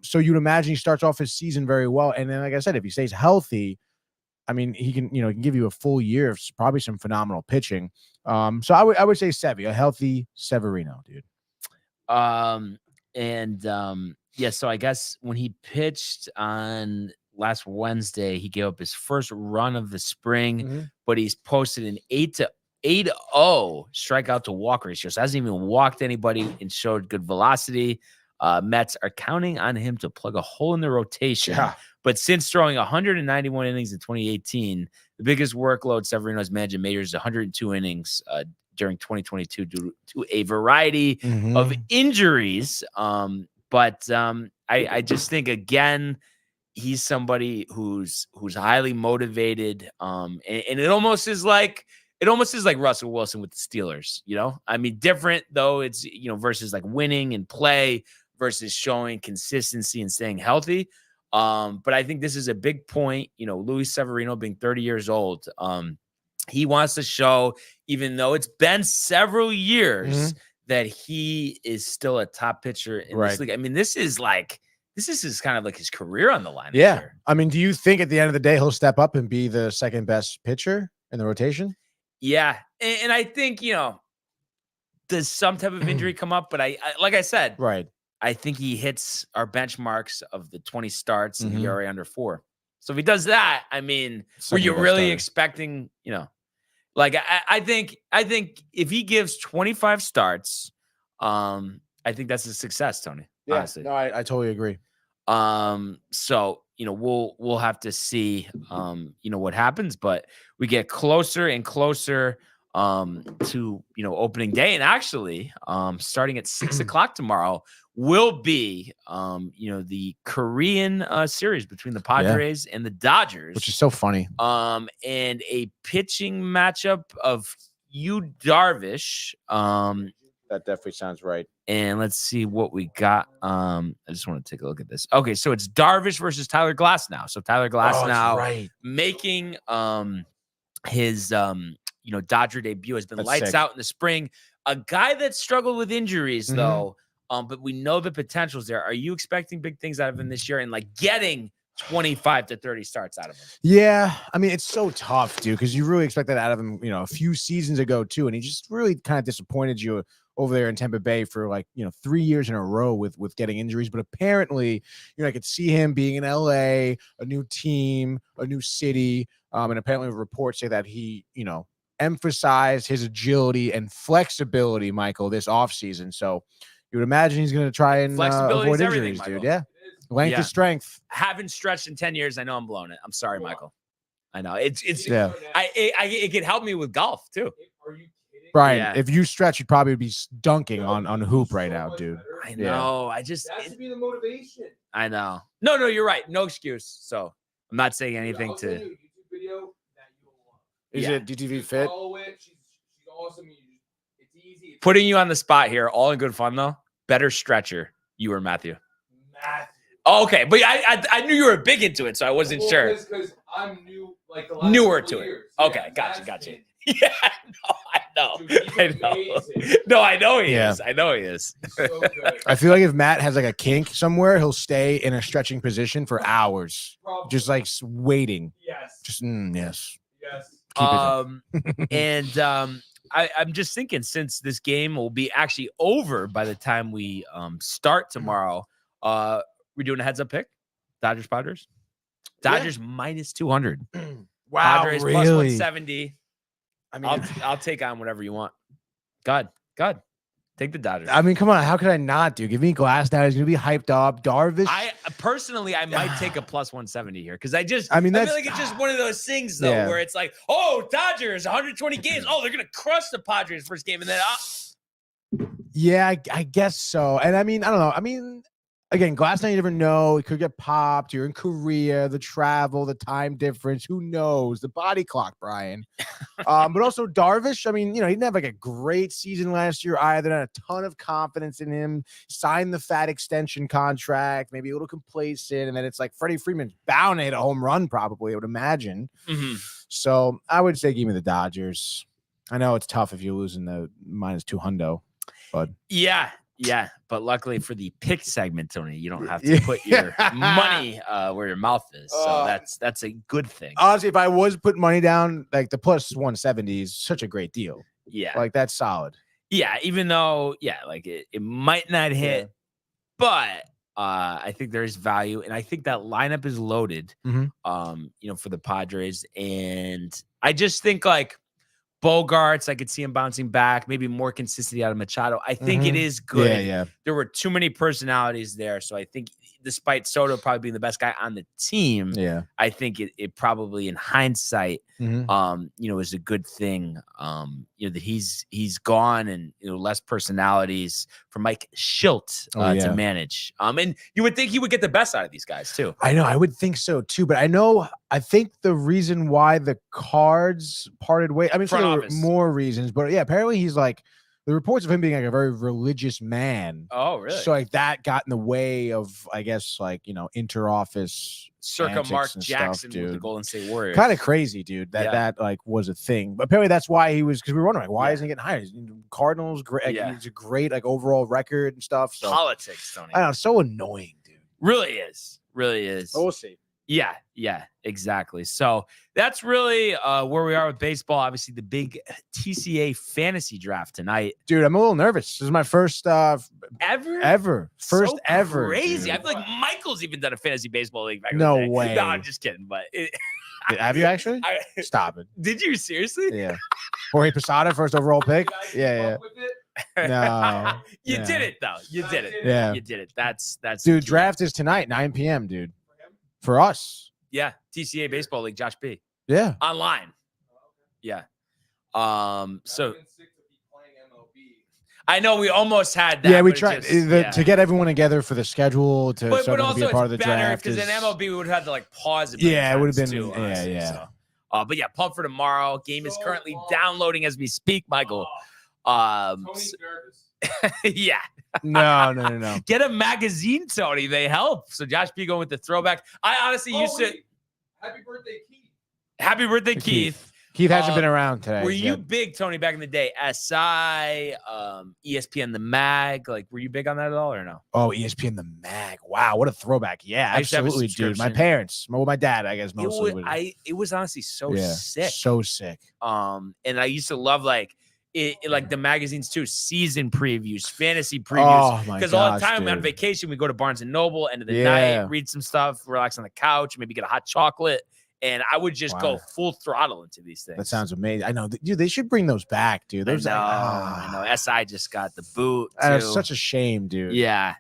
So you'd imagine he starts off his season very well, and then like I said, if he stays healthy, I mean, he can give you a full year of probably some phenomenal pitching. So I would say a healthy Severino, dude. Yeah, so I guess when he pitched on last Wednesday, he gave up his first run of the spring, but he's posted an 8.80 strikeout to walk ratio. So hasn't even walked anybody and showed good velocity. Mets are counting on him to plug a hole in the rotation. Yeah. But since throwing 191 innings in 2018, the biggest workload Severino's managed in majors is 102 innings during 2022 due to a variety of injuries. But I just think, again, he's somebody who's highly motivated. And it almost is like Russell Wilson with the Steelers, I mean, different though. It's, versus like winning and play versus showing consistency and staying healthy. But I think this is a big point, Luis Severino being 30 years old. He wants to show, even though it's been several years, that he is still a top pitcher in this league. I mean, this is kind of like his career on the line. Yeah. I mean, do you think at the end of the day, he'll step up and be the second best pitcher in the rotation? Yeah. And I think, does some type of injury come up? But I like I said, I think he hits our benchmarks of the 20 starts and ERA under 4. So if he does that, I mean, were you really expecting, like I think if he gives 25 starts, I think that's a success, Tony. Yeah, honestly. no, I totally agree. So we'll have to see what happens, but we get closer and closer to opening day, and actually starting at 6:00 tomorrow will be the Korean series between the Padres and the Dodgers, which is so funny. And a pitching matchup of Yu Darvish. That definitely sounds right. And let's see what we got. I just want to take a look at this. Okay, so it's Darvish versus Tyler Glasnow. So Tyler Glasnow making his Dodger debut has been lights out in the spring. A guy that struggled with injuries though. But we know the potential's there. Are you expecting big things out of him this year and like getting 25 to 30 starts out of him? Yeah, I mean, it's so tough, dude, because you really expect that out of him, a few seasons ago too, and he just really kind of disappointed you over there in Tampa Bay for 3 years in a row with getting injuries. But apparently, I could see him being in LA, a new team, a new city, and apparently reports say that he, emphasized his agility and flexibility, Michael, this offseason. So you would imagine he's going to try and avoid injuries, dude. Yeah. Length is strength. Haven't stretched in 10 years. I know I'm blowing it. I'm sorry, Michael. I know. It could help me with golf too. Are you kidding? Brian, if you stretch, you'd probably be dunking on hoop right now, dude. I know. That has to be the motivation. I know. No, you're right. No excuse. So I'm not saying anything to. YouTube video that you will love. Is it DTV Fit? She's awesome. It's easy. Putting you on the spot here, all in good fun though. Better stretcher, you or Matthew? Oh, okay, but I knew you were big into it, so I wasn't sure. Because I'm new, like the last newer to years. it. Okay, gotcha. Yeah, I know. No, I know he is. I know he is. So good. I feel like if Matt has like a kink somewhere, he'll stay in a stretching position for hours, just like waiting. Yes. Just yes. Keep it I'm just thinking, since this game will be actually over by the time we start tomorrow, we're doing a heads up pick. Dodgers Padres. Dodgers minus 200. Wow, Padres really? plus 170. I mean, I'll take on whatever you want. God. Take the Dodgers. I mean, come on. How could I not, dude? Give me Glass now. He's gonna be hyped up. Darvish. I personally might take a plus 170 here because I feel that's like it's just one of those things though where it's like, oh, Dodgers 120 games. Oh, they're gonna crush the Padres first game, and then yeah, I guess so. And I mean, I don't know. I mean, again, Glass now, you never know. It could get popped. You're in Korea, the travel, the time difference. Who knows? The body clock, Brian. But also Darvish. I mean, he didn't have like a great season last year either. Had a ton of confidence in him. Signed the fat extension contract. Maybe a little complacent, and then it's like Freddie Freeman's bound to hit a home run, probably. I would imagine. Mm-hmm. So I would say give me the Dodgers. I know it's tough if you're losing the minus 200, but yeah, but luckily for the pick segment, Tony, you don't have to put your money where your mouth is. So that's a good thing. Honestly, if I was putting money down, like the plus 170 is such a great deal. Yeah. Like that's solid. Yeah, even though, like it might not hit, but I think there is value. And I think that lineup is loaded, for the Padres. And I just think like Bogarts, I could see him bouncing back, maybe more consistency out of Machado. I think it is good. Yeah. There were too many personalities there. So I think despite Soto probably being the best guy on the team, I think it probably in hindsight, is a good thing, that he's gone and, less personalities for Mike Schilt to manage. And you would think he would get the best out of these guys too. I know. I would think so too. But I think the reason why the Cards parted ways, I mean, there were more reasons, but apparently he's like, the reports of him being like a very religious man. Oh, really? So like that got in the way of, I guess, like, inter-office circa Mark Jackson stuff, with the Golden State Warriors. Kind of crazy, dude. That like was a thing. But apparently that's why he was, because we were wondering, why isn't he getting hired? Cardinals, great. Like, he's a great like overall record and stuff. So politics, Tony. I don't know, so annoying, dude. Really is. But we'll see. Yeah, exactly. So that's really where we are with baseball. Obviously, the big TCA fantasy draft tonight. Dude, I'm a little nervous. This is my first ever. First so ever. Crazy. Dude. I feel like Michael's even done a fantasy baseball league back No in the day. way. No, I'm just kidding. But have you actually? Stop it. Did you seriously? Yeah. Jorge Posada, first overall pick. Yeah. No. You did it though. You did it. Yeah. You did it. That's dude. Draft is tonight, 9 p.m. Dude. For us. Yeah. TCA baseball league. Josh B. Yeah. Online. Yeah. So I know we almost had that. Yeah, we tried to get everyone together for the schedule to but also be a part of the draft. Because in MLB we would have had to like pause it. Yeah, it would have been. Too, yeah. So. But yeah, pumped for tomorrow. Game is currently downloading as we speak, Michael. Tony's nervous. Yeah. No. Get a magazine, Tony. They help. So Josh B going with the throwback. I honestly used to. Happy birthday, Keith. Happy birthday, Keith. Keith hasn't been around today. Were you big, Tony, back in the day? SI, ESPN, the Mag. Like, were you big on that at all or no? Oh, ESPN, the Mag. Wow, what a throwback. Yeah, absolutely, dude. My parents, my dad, I guess mostly. It was honestly so sick. So sick. And I used to love like the magazines too, season previews, fantasy previews. Oh my gosh, because all the time on vacation, we go to Barnes and Noble, end of the night, read some stuff, relax on the couch, maybe get a hot chocolate. And I would just go full throttle into these things. That sounds amazing. I know, dude. They should bring those back, dude. I know. SI just got the boot. It's such a shame, dude. Yeah.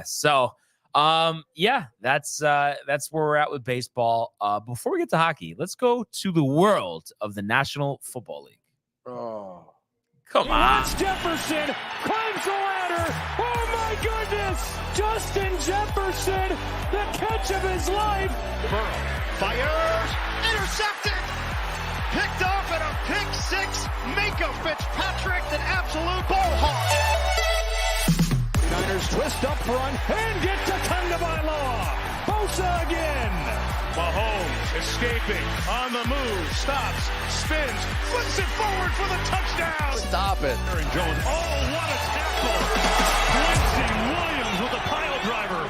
So, that's where we're at with baseball. Before we get to hockey, let's go to the world of the National Football League. Oh, come on! Jefferson climbs the ladder. Oh my goodness! Justin Jefferson, the catch of his life. Burrow fires, intercepted, picked off at a pick six. Minka Fitzpatrick, an absolute ball hawk. Niners twist up front and get to Tagovailoa. Bosa again. Mahomes escaping on the move, stops, spins, flips it forward for the touchdown. Stop it. Aaron Jones. Oh, what a tackle. Quincy Williams with a pile driver.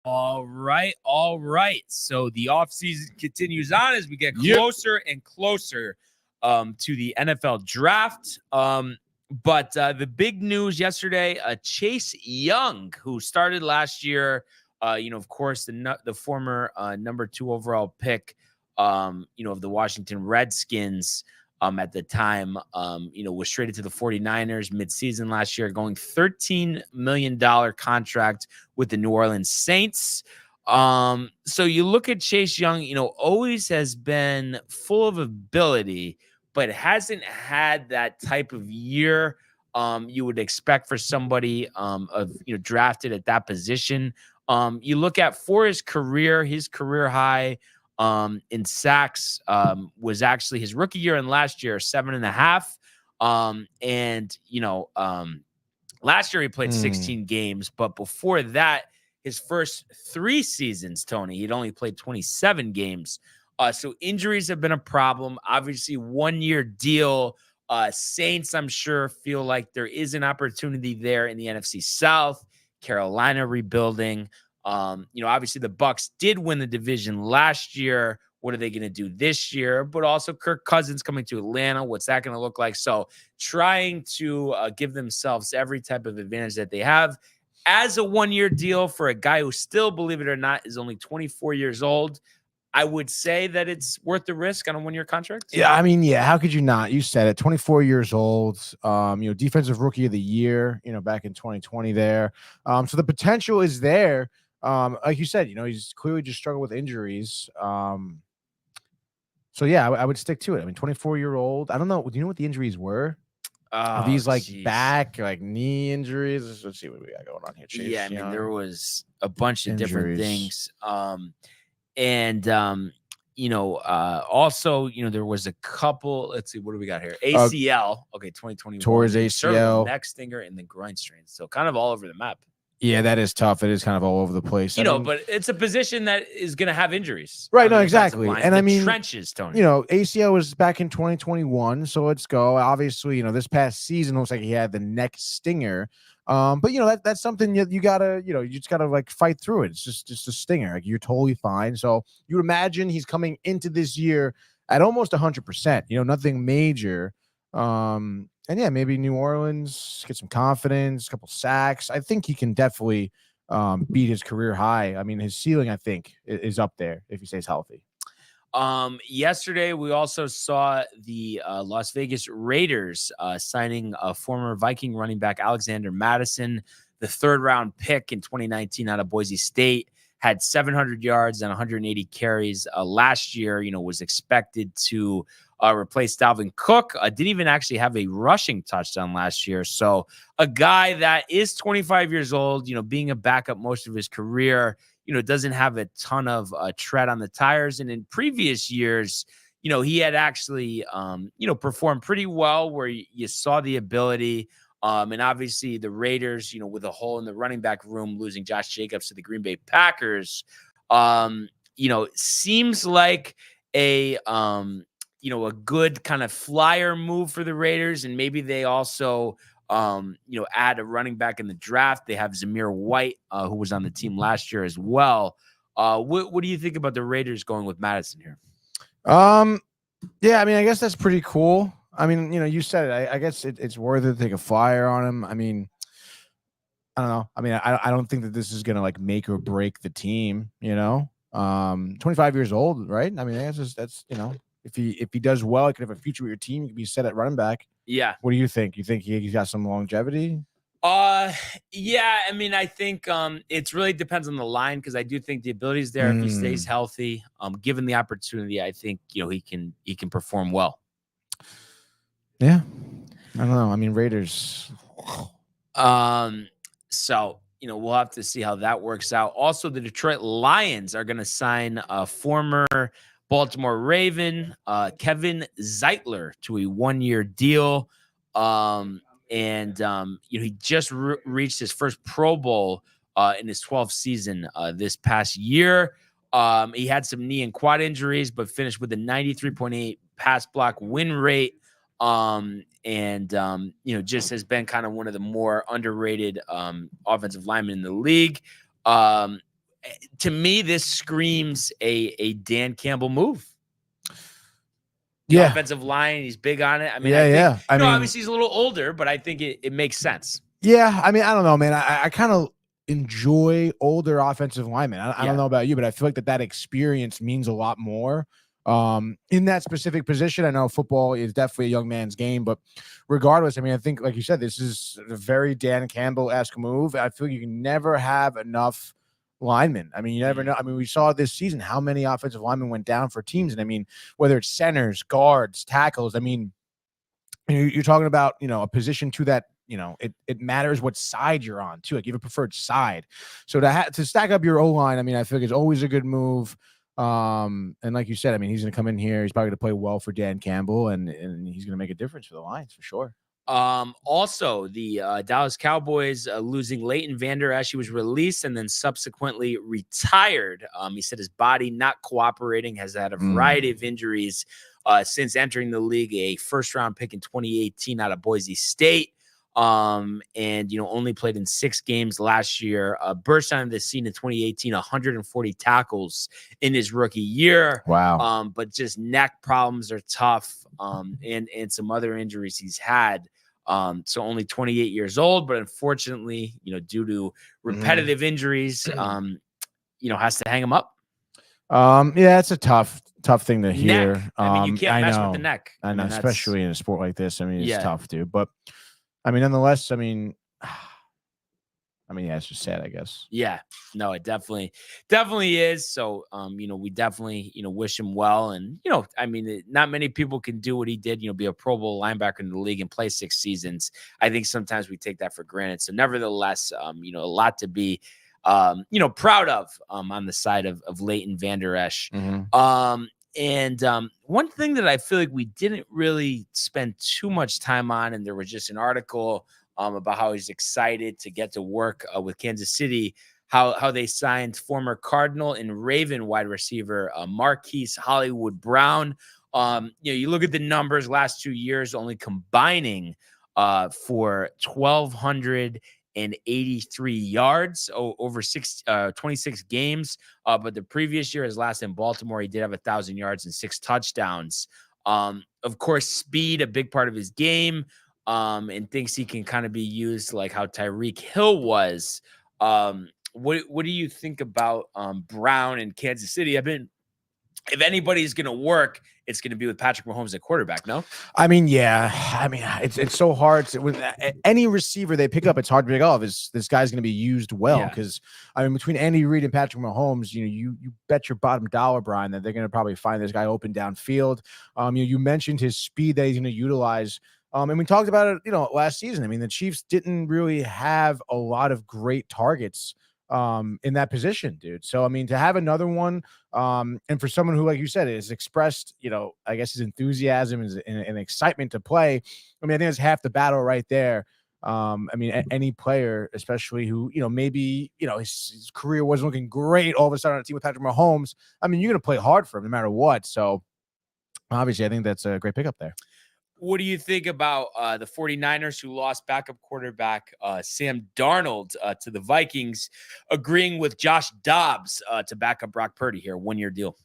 All right. So the offseason continues on as we get closer and closer to the NFL draft. But the big news yesterday, Chase Young, who started last year, of course, the former number 2 overall pick, of the Washington Redskins at the time, was traded to the 49ers midseason last year, going $13 million contract with the New Orleans Saints. So you look at Chase Young, always has been full of ability, but hasn't had that type of year you would expect for somebody drafted at that position. You look at for his career high in sacks was actually his rookie year and last year 7.5. Last year he played 16 games, but before that, his first 3 seasons, Tony, he'd only played 27 games. So injuries have been a problem. Obviously, 1-year deal. Saints, I'm sure, feel like there is an opportunity there in the NFC South. Carolina rebuilding. Obviously the Bucs did win the division last year. What are they going to do this year? But also Kirk Cousins coming to Atlanta. What's that going to look like? So trying to give themselves every type of advantage that they have. As a 1-year deal for a guy who still, believe it or not, is only 24 years old, I would say that it's worth the risk on a 1-year contract. Yeah, I mean, how could you not? You said it, 24 years old, defensive rookie of the year, back in 2020 there. So the potential is there. Like you said, he's clearly just struggled with injuries. So yeah, I would stick to it. I mean, 24-year-old. I don't know. Do you know what the injuries were? Are these back, knee injuries? Let's see what we got going on here. Chase, yeah, I mean, there was a bunch of different things. Also, there was a couple. Let's see, what do we got here? ACL. Okay, 2021. Towards ACL, neck stinger, and the groin strain. So kind of all over the map. Yeah, that is tough. It is kind of all over the place. But it's a position that is going to have injuries. Right, no, exactly. And trenches, Tony. ACL was back in 2021, so let's go. Obviously, this past season looks like he had the neck stinger. But that's something you gotta, you just gotta fight through it. It's just a stinger. You're totally fine. So you would imagine he's coming into this year at almost 100%. Nothing major. And yeah, maybe New Orleans, get some confidence, a couple sacks. I think he can definitely beat his career high. I mean, his ceiling, I think, is up there if he stays healthy. Yesterday, we also saw the Las Vegas Raiders signing a former Viking running back, Alexander Mattison, the 3rd-round pick in 2019 out of Boise State. Had 700 yards and 180 carries last year, was expected to replace Dalvin Cook. Didn't even actually have a rushing touchdown last year. So a guy that is 25 years old, being a backup most of his career, doesn't have a ton of tread on the tires. And in previous years, he had actually, performed pretty well where you saw the ability. And obviously the Raiders, with a hole in the running back room, losing Josh Jacobs to the Green Bay Packers, seems like a good kind of flyer move for the Raiders. And maybe they also, add a running back in the draft. They have Zamir White, who was on the team last year as well. What do you think about the Raiders going with Madison here? Yeah, I mean, I guess that's pretty cool. I mean, you said it. I guess it's worth it to take a flyer on him. I mean, I don't know. I mean, I don't think that this is going to make or break the team, 25 years old, right? I mean, that's if he does well, he could have a future with your team. You could be set at running back. Yeah. What do you think? You think he's got some longevity? Yeah. I mean, I think it really depends on the line because I do think the ability is there if he stays healthy. Given the opportunity, I think he can perform well. Yeah. I don't know. I mean, Raiders. So we'll have to see how that works out. Also, the Detroit Lions are going to sign a former Baltimore Raven, Kevin Zeitler, to a 1-year deal. He just reached his first Pro Bowl in his 12th season this past year. He had some knee and quad injuries, but finished with a 93.8 pass block win rate. Just has been kind of one of the more underrated offensive linemen in the league. To me, this screams a Dan Campbell move. Yeah. offensive line. He's big on it. I mean, Yeah, I think, I mean, obviously he's a little older, but I think it makes sense. yeah, I mean, I don't know, man. I kind of enjoy older offensive linemen. I don't know about you, but I feel like that experience means a lot more. In that specific position, I know football is definitely a young man's game, but regardless, I mean, I think, like you said, this is a very Dan Campbell-esque move. I feel you can never have enough linemen. I mean, you never know. I mean, we saw this season how many offensive linemen went down for teams, and I mean, whether it's centers, guards, tackles, I mean, you're talking about, a position to that, it matters what side you're on too. Like you have a preferred side. So to stack up your O-line, I mean, I feel like it's always a good move. And like you said, I mean, he's going to come in here. He's probably going to play well for Dan Campbell, and he's going to make a difference for the Lions for sure. Also, the Dallas Cowboys losing Leighton Vander Esch. He was released and then subsequently retired. He said his body not cooperating, has had a variety of injuries since entering the league, a first-round pick in 2018 out of Boise State. And only played in 6 games last year. Burst onto the scene in 2018, 140 tackles in his rookie year. Wow. But just neck problems are tough. And some other injuries he's had. So only 28 years old, but unfortunately, due to repetitive injuries, has to hang him up. Yeah, it's a tough thing to hear. Neck. I mean, you can't mess with the neck. I know, especially in a sport like this. I mean, it's tough, dude. But I mean, nonetheless, I mean, yeah, it's just sad, I guess. Yeah, no, it definitely is. So, we definitely, wish him well. And, I mean, not many people can do what he did, be a Pro Bowl linebacker in the league and play 6 seasons. I think sometimes we take that for granted. So nevertheless, a lot to be, proud of, on the side of Leighton Vander Esch. And one thing that I feel like we didn't really spend too much time on, and there was just an article about how he's excited to get to work with Kansas City, how they signed former Cardinal and Raven wide receiver Marquise Hollywood Brown. You look at the numbers last 2 years, only combining for 1,283 yards over 26 games. But the previous year, his last in Baltimore, he did have 1,000 yards and 6 touchdowns. Of course, speed, a big part of his game, and thinks he can kind of be used like how Tyreek Hill was. What do you think about Brown in Kansas City? If anybody's going to work, it's going to be with Patrick Mahomes at quarterback, no? I mean, yeah. I mean, it's so hard with any receiver they pick up. It's hard to pick off. This guy's going to be used well because I mean, between Andy Reid and Patrick Mahomes, you bet your bottom dollar, Brian, that they're going to probably find this guy open downfield. You mentioned his speed that he's going to utilize. And we talked about it, last season. I mean, the Chiefs didn't really have a lot of great targets in that position, dude. So, I mean, to have another one, and for someone who, like you said, has expressed, I guess his enthusiasm and excitement to play, I mean, I think that's half the battle right there. I mean, any player, especially who, maybe, his career wasn't looking great all of a sudden on a team with Patrick Mahomes. I mean, you're going to play hard for him no matter what. So, obviously, I think that's a great pickup there. What do you think about the 49ers who lost backup quarterback Sam Darnold to the Vikings, agreeing with Josh Dobbs to back up Brock Purdy here, 1-year deal?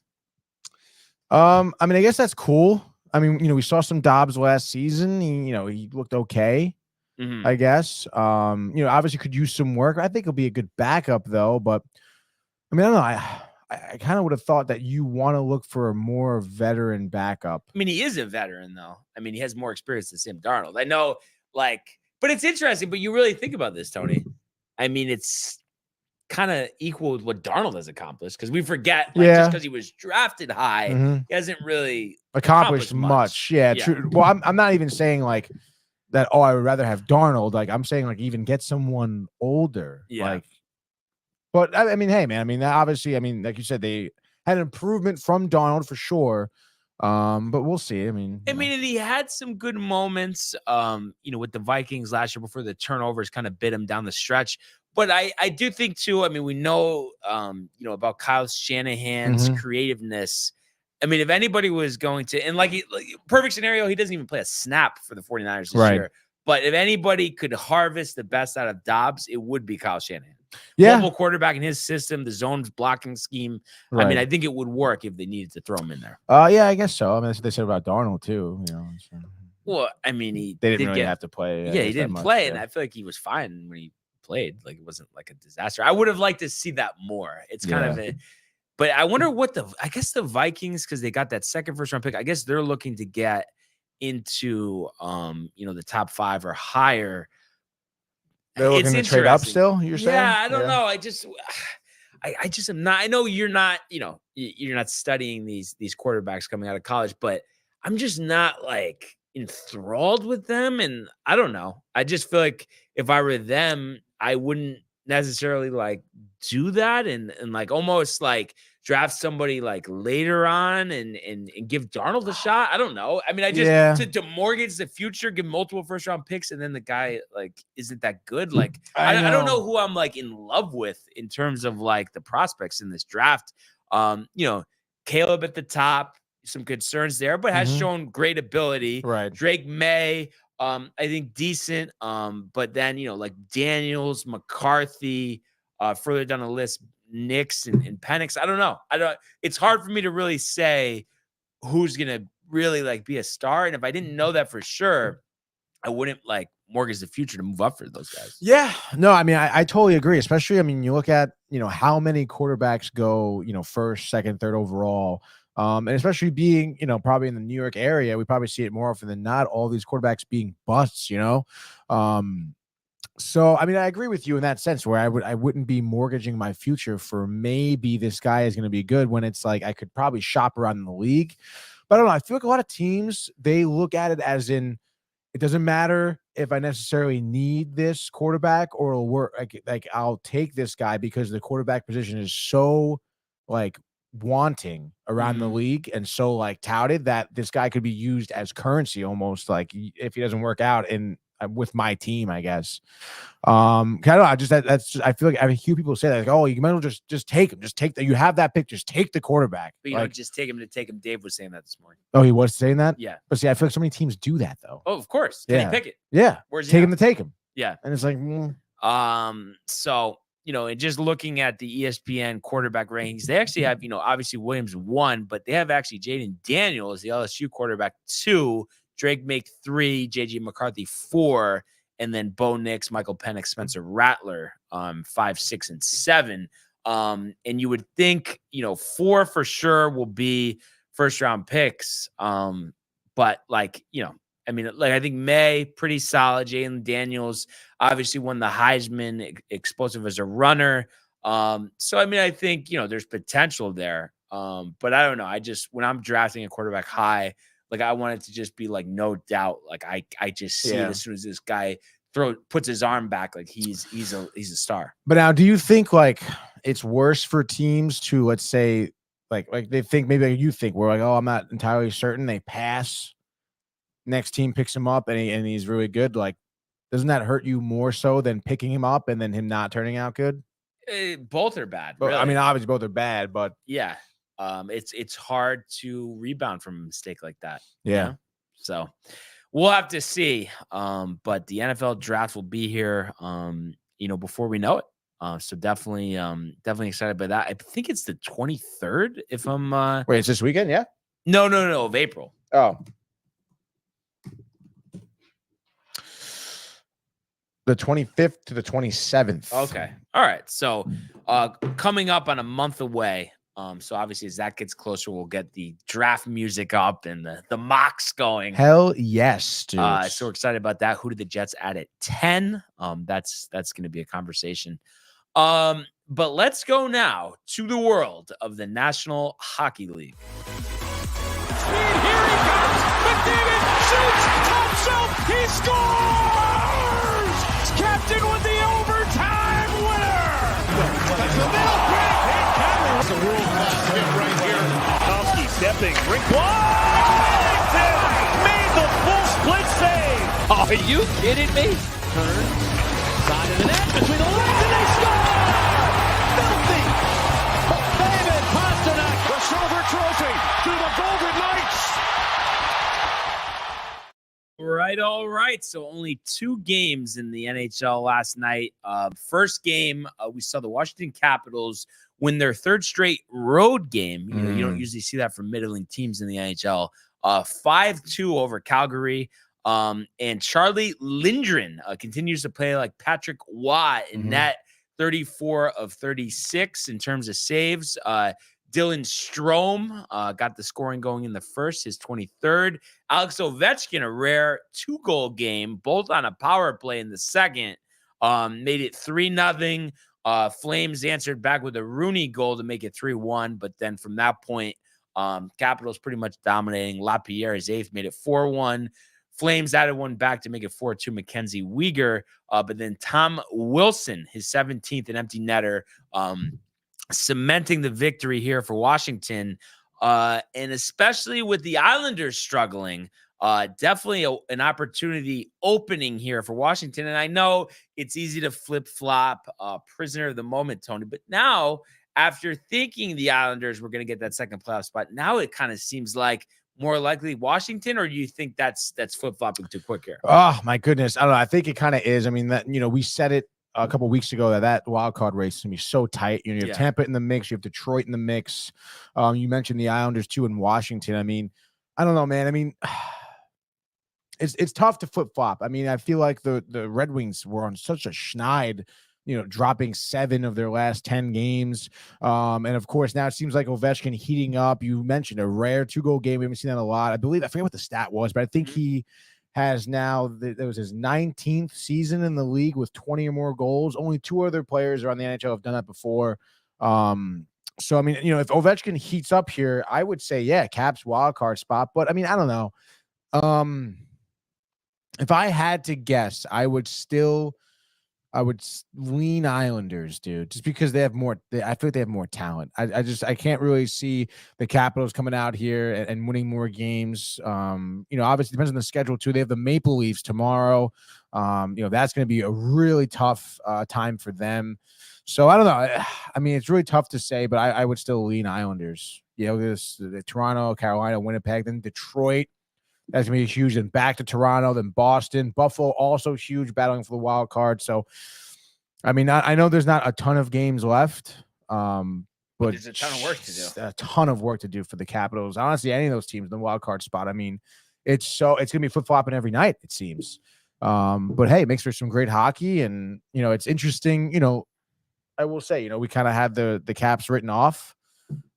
I mean, I guess that's cool. I mean, we saw some Dobbs last season. He looked okay, I guess. Obviously could use some work. I think he'll be a good backup though. But I mean, I don't know. I kind of would have thought that you want to look for a more veteran backup. I mean, he is a veteran, though. I mean, he has more experience than Sam Darnold. I know, but it's interesting. But you really think about this, Tony. I mean, it's kind of equal with what Darnold has accomplished because we forget, just because he was drafted high, he hasn't really accomplished much. Yeah, true. Well, I'm not even saying that. Oh, I would rather have Darnold. I'm saying even get someone older. Yeah. But I mean, hey, man, I mean, obviously, I mean, like you said, they had an improvement from Darnold for sure. But we'll see. I mean, and he had some good moments, with the Vikings last year before the turnovers kind of bit him down the stretch. But I do think too, I mean, we know, about Kyle Shanahan's creativeness. I mean, if anybody was going to, and perfect scenario, he doesn't even play a snap for the 49ers this year. But if anybody could harvest the best out of Dobbs, it would be Kyle Shanahan. Yeah. Mobile quarterback in his system, the zones blocking scheme. Right. I mean, I think it would work if they needed to throw him in there. Yeah, I guess so. I mean, that's what they said about Darnold too. You know, so. Well, I mean, they didn't really have to play. Yeah, he didn't play, and I feel like he was fine when he played. Like, it wasn't like a disaster. I would have liked to see that more. It's kind of but I wonder what I guess the Vikings, because they got that second first round pick, I guess they're looking to get into the top 5 or higher. They're looking to trade up still, you're saying? Yeah, I don't know. I just am not. I know you're not, you're not studying these quarterbacks coming out of college, but I'm just not like enthralled with them. And I don't know. I just feel like if I were them, I wouldn't necessarily like do that and like almost like draft somebody like later on and give Darnold a shot. I don't know. I mean, I just to mortgage the future, give multiple first round picks, and then the guy like isn't that good. Like I don't know who I'm like in love with in terms of like the prospects in this draft. Caleb at the top, some concerns there, but has shown great ability. Right. Drake May, I think decent. But then like Daniels, McCarthy, further down the list, Nix and Penix. I don't know. It's hard for me to really say who's gonna really like be a star. And if I didn't know that for sure, I wouldn't like mortgage the future to move up for those guys. Yeah. No, I mean, I totally agree. Especially, I mean, you look at, how many quarterbacks go, first, second, third overall. And especially being, probably in the New York area, we probably see it more often than not, all these quarterbacks being busts, So, I mean, I agree with you in that sense where I wouldn't be mortgaging my future for maybe this guy is going to be good when it's like I could probably shop around in the league. But I don't know. I feel like a lot of teams, they look at it as in it doesn't matter if I necessarily need this quarterback or it'll work. Like I'll take this guy because the quarterback position is so like wanting around the league and so like touted that this guy could be used as currency almost like if he doesn't work out with my team, I guess. I don't know. I feel like I hear people say that, like, oh, you might as well just take him. Just take that. You have that pick. Just take the quarterback. But you don't just take him to take him. Dave was saying that this morning. Oh, he was saying that? Yeah. But see, I feel like so many teams do that though. Oh, of course. Can he pick it? Yeah. Where's he take him to take him. Yeah. And it's like, so and just looking at the ESPN quarterback rankings, they actually have, obviously Williams 1, but they have actually Jaden Daniels, the LSU quarterback, 2, Drake May 3, JJ McCarthy 4, and then Bo Nix, Michael Penix, Spencer Rattler 5, 6, and 7. And you would think 4 for sure will be first round picks. But like I mean, like I think May pretty solid. Jalen Daniels obviously won the Heisman, explosive as a runner. So I mean, I think there's potential there. But I don't know. When I'm drafting a quarterback high, like I want it to just be like no doubt. Like I just see it as soon as this guy puts his arm back, like he's a star. But now, do you think like it's worse for teams to, let's say, like they think maybe like you think we're like, oh, I'm not entirely certain, they pass, next team picks him up and he's really good. Like, doesn't that hurt you more so than picking him up and then him not turning out good? Both are bad. But, really. I mean, obviously both are bad, but yeah, it's hard to rebound from a mistake like that. Yeah. So we'll have to see. But the NFL draft will be here, before we know it. So definitely excited by that. I think it's the 23rd. If I'm wait, it's this weekend, yeah? No, of April. Oh. The 25th to the 27th. Okay. All right. So coming up on a month away. So obviously as that gets closer, we'll get the draft music up and the mocks going. Hell yes, dude. So we're excited about that. Who did the Jets add at 10? That's going to be a conversation. But let's go now to the world of the National Hockey League. Here he comes. McDavid shoots. Top shelf. He scores. Captain with the overtime winner. That's the middle. It's a world-class hit right here. Tomsky stepping. Rink wide. Made the full split save. Are you kidding me? Turn. Side of the net. Between the legs and they score. Filthy. David Pasternak. The silver trophy to the Golden Knights. Right All right. So only 2 games in the NHL last night. First game, we saw the Washington Capitals win their 3rd straight road game. You know, you don't usually see that from middling teams in the NHL. 5-2 over Calgary. And Charlie Lindgren continues to play like Patrick Waugh in net, 34 of 36 in terms of saves. Dylan Strome got the scoring going in the first, his 23rd. Alex Ovechkin, a rare 2-goal game, both on a power play in the second, made it 3-0. Flames answered back with a Rooney goal to make it 3-1. But then from that point, Capitals pretty much dominating. Lapierre, his 8th, made it 4-1. Flames added one back to make it 4-2. Mackenzie Weegar. But then Tom Wilson, his 17th, an empty netter, cementing the victory here for Washington. And especially with the Islanders struggling, definitely an opportunity opening here for Washington. And I know it's easy to flip-flop, prisoner of the moment, Tony. But now, after thinking the Islanders were going to get that second playoff spot, now it kind of seems like more likely Washington, or do you think that's flip-flopping too quick here? Oh, my goodness. I don't know. I think it kind of is. I mean, that, you know, we said it a couple of weeks ago that wild card race is going to be so tight. You know, you have Tampa in the mix. You have Detroit in the mix. You mentioned the Islanders, too, in Washington. I mean, I don't know, man. I mean, it's tough to flip-flop. I mean, I feel like the Red Wings were on such a schneid, you know, dropping 7 of their last 10 games. And of course, now it seems like Ovechkin heating up. You mentioned a rare 2-goal game. We haven't seen that a lot. I forget what the stat was, but I think he has now, that was his 19th season in the league with 20 or more goals. Only 2 other players around the NHL have done that before. So, I mean, you know, if Ovechkin heats up here, I would say, yeah, Caps wild card spot. But I mean, I don't know. If I had to guess, I would lean Islanders, dude, just because they have more. I feel like they have more talent. I can't really see the Capitals coming out here and winning more games. You know, obviously it depends on the schedule too. They have the Maple Leafs tomorrow. You know, that's going to be a really tough time for them. So I don't know. I mean, it's really tough to say, but I would still lean Islanders. You know, the Toronto, Carolina, Winnipeg, then Detroit. That's going to be huge. Then back to Toronto, then Boston. Buffalo also huge, battling for the wild card. So, I mean, I know there's not a ton of games left, but there's a ton of work to do. A ton of work to do for the Capitals. Honestly, any of those teams in the wild card spot. I mean, it's going to be flip-flopping every night, it seems. But, hey, it makes for some great hockey. And, you know, it's interesting. You know, I will say, you know, we kind of had the Caps written off.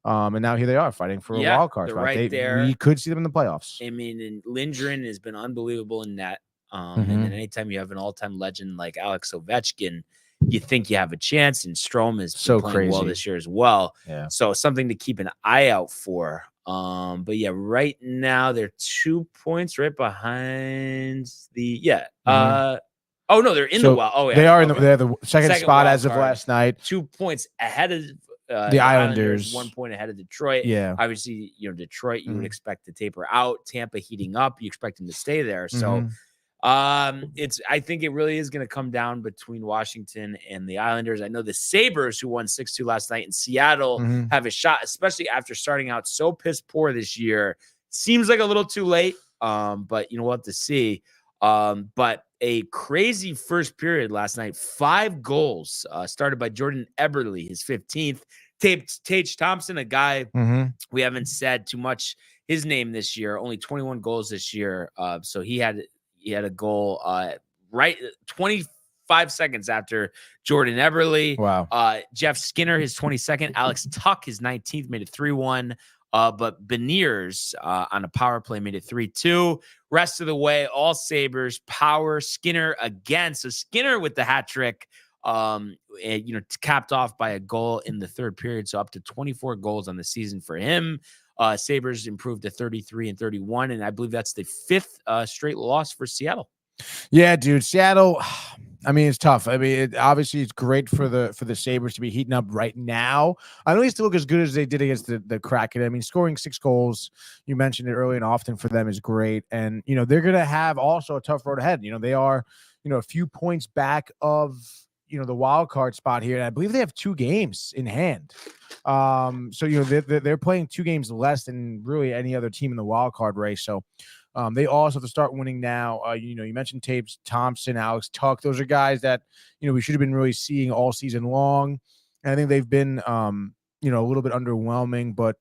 And now here they are fighting for a wild card spot. Right there. We could see them in the playoffs. I mean, and Lindgren has been unbelievable in net. And then anytime you have an all-time legend like Alex Ovechkin, you think you have a chance. And Strome is playing crazy well this year as well. Yeah. So something to keep an eye out for. But yeah, right now they're 2 points right behind the oh no, they're in the wild. Oh yeah, they are they're the second spot as of last night. 2 points ahead of the Islanders, 1 point ahead of Detroit. Yeah, obviously, you know, Detroit, you would expect to taper out. Tampa heating up, you expect them to stay there. So, I think it really is going to come down between Washington and the Islanders. I know the Sabres, who won 6-2 last night in Seattle, have a shot, especially after starting out so piss poor this year. Seems like a little too late, but you know, we'll have to see. But a crazy first period last night, 5 goals, started by Jordan Eberle, his 15th. Tage Thompson, a guy we haven't said too much his name this year, only 21 goals this year. So he had a goal right 25 seconds after Jordan Eberle. Wow. Jeff Skinner, his 22nd. Alex Tuck, his 19th, made it 3-1. But Beniers on a power play made it 3-2. Rest of the way, all Sabres, power. Skinner again. So Skinner with the hat trick, and, you know, capped off by a goal in the third period. So up to 24 goals on the season for him. Sabres improved to 33-31, and I believe that's the 5th straight loss for Seattle. Yeah, dude, Seattle. I mean, it's tough. I mean, obviously it's great for the Sabres to be heating up right now. At least to look as good as they did against the Kraken. I mean, scoring 6 goals, you mentioned it early and often, for them is great. And, you know, they're going to have also a tough road ahead. You know, they are, you know, a few points back of, you know, the wild card spot here. And I believe they have 2 games in hand. So, you know, they're playing 2 games less than really any other team in the wild card race. So, They also have to start winning now. You mentioned Tapes Thompson, Alex Tuck. Those are guys that, we should have been really seeing all season long. And I think they've been, a little bit underwhelming, but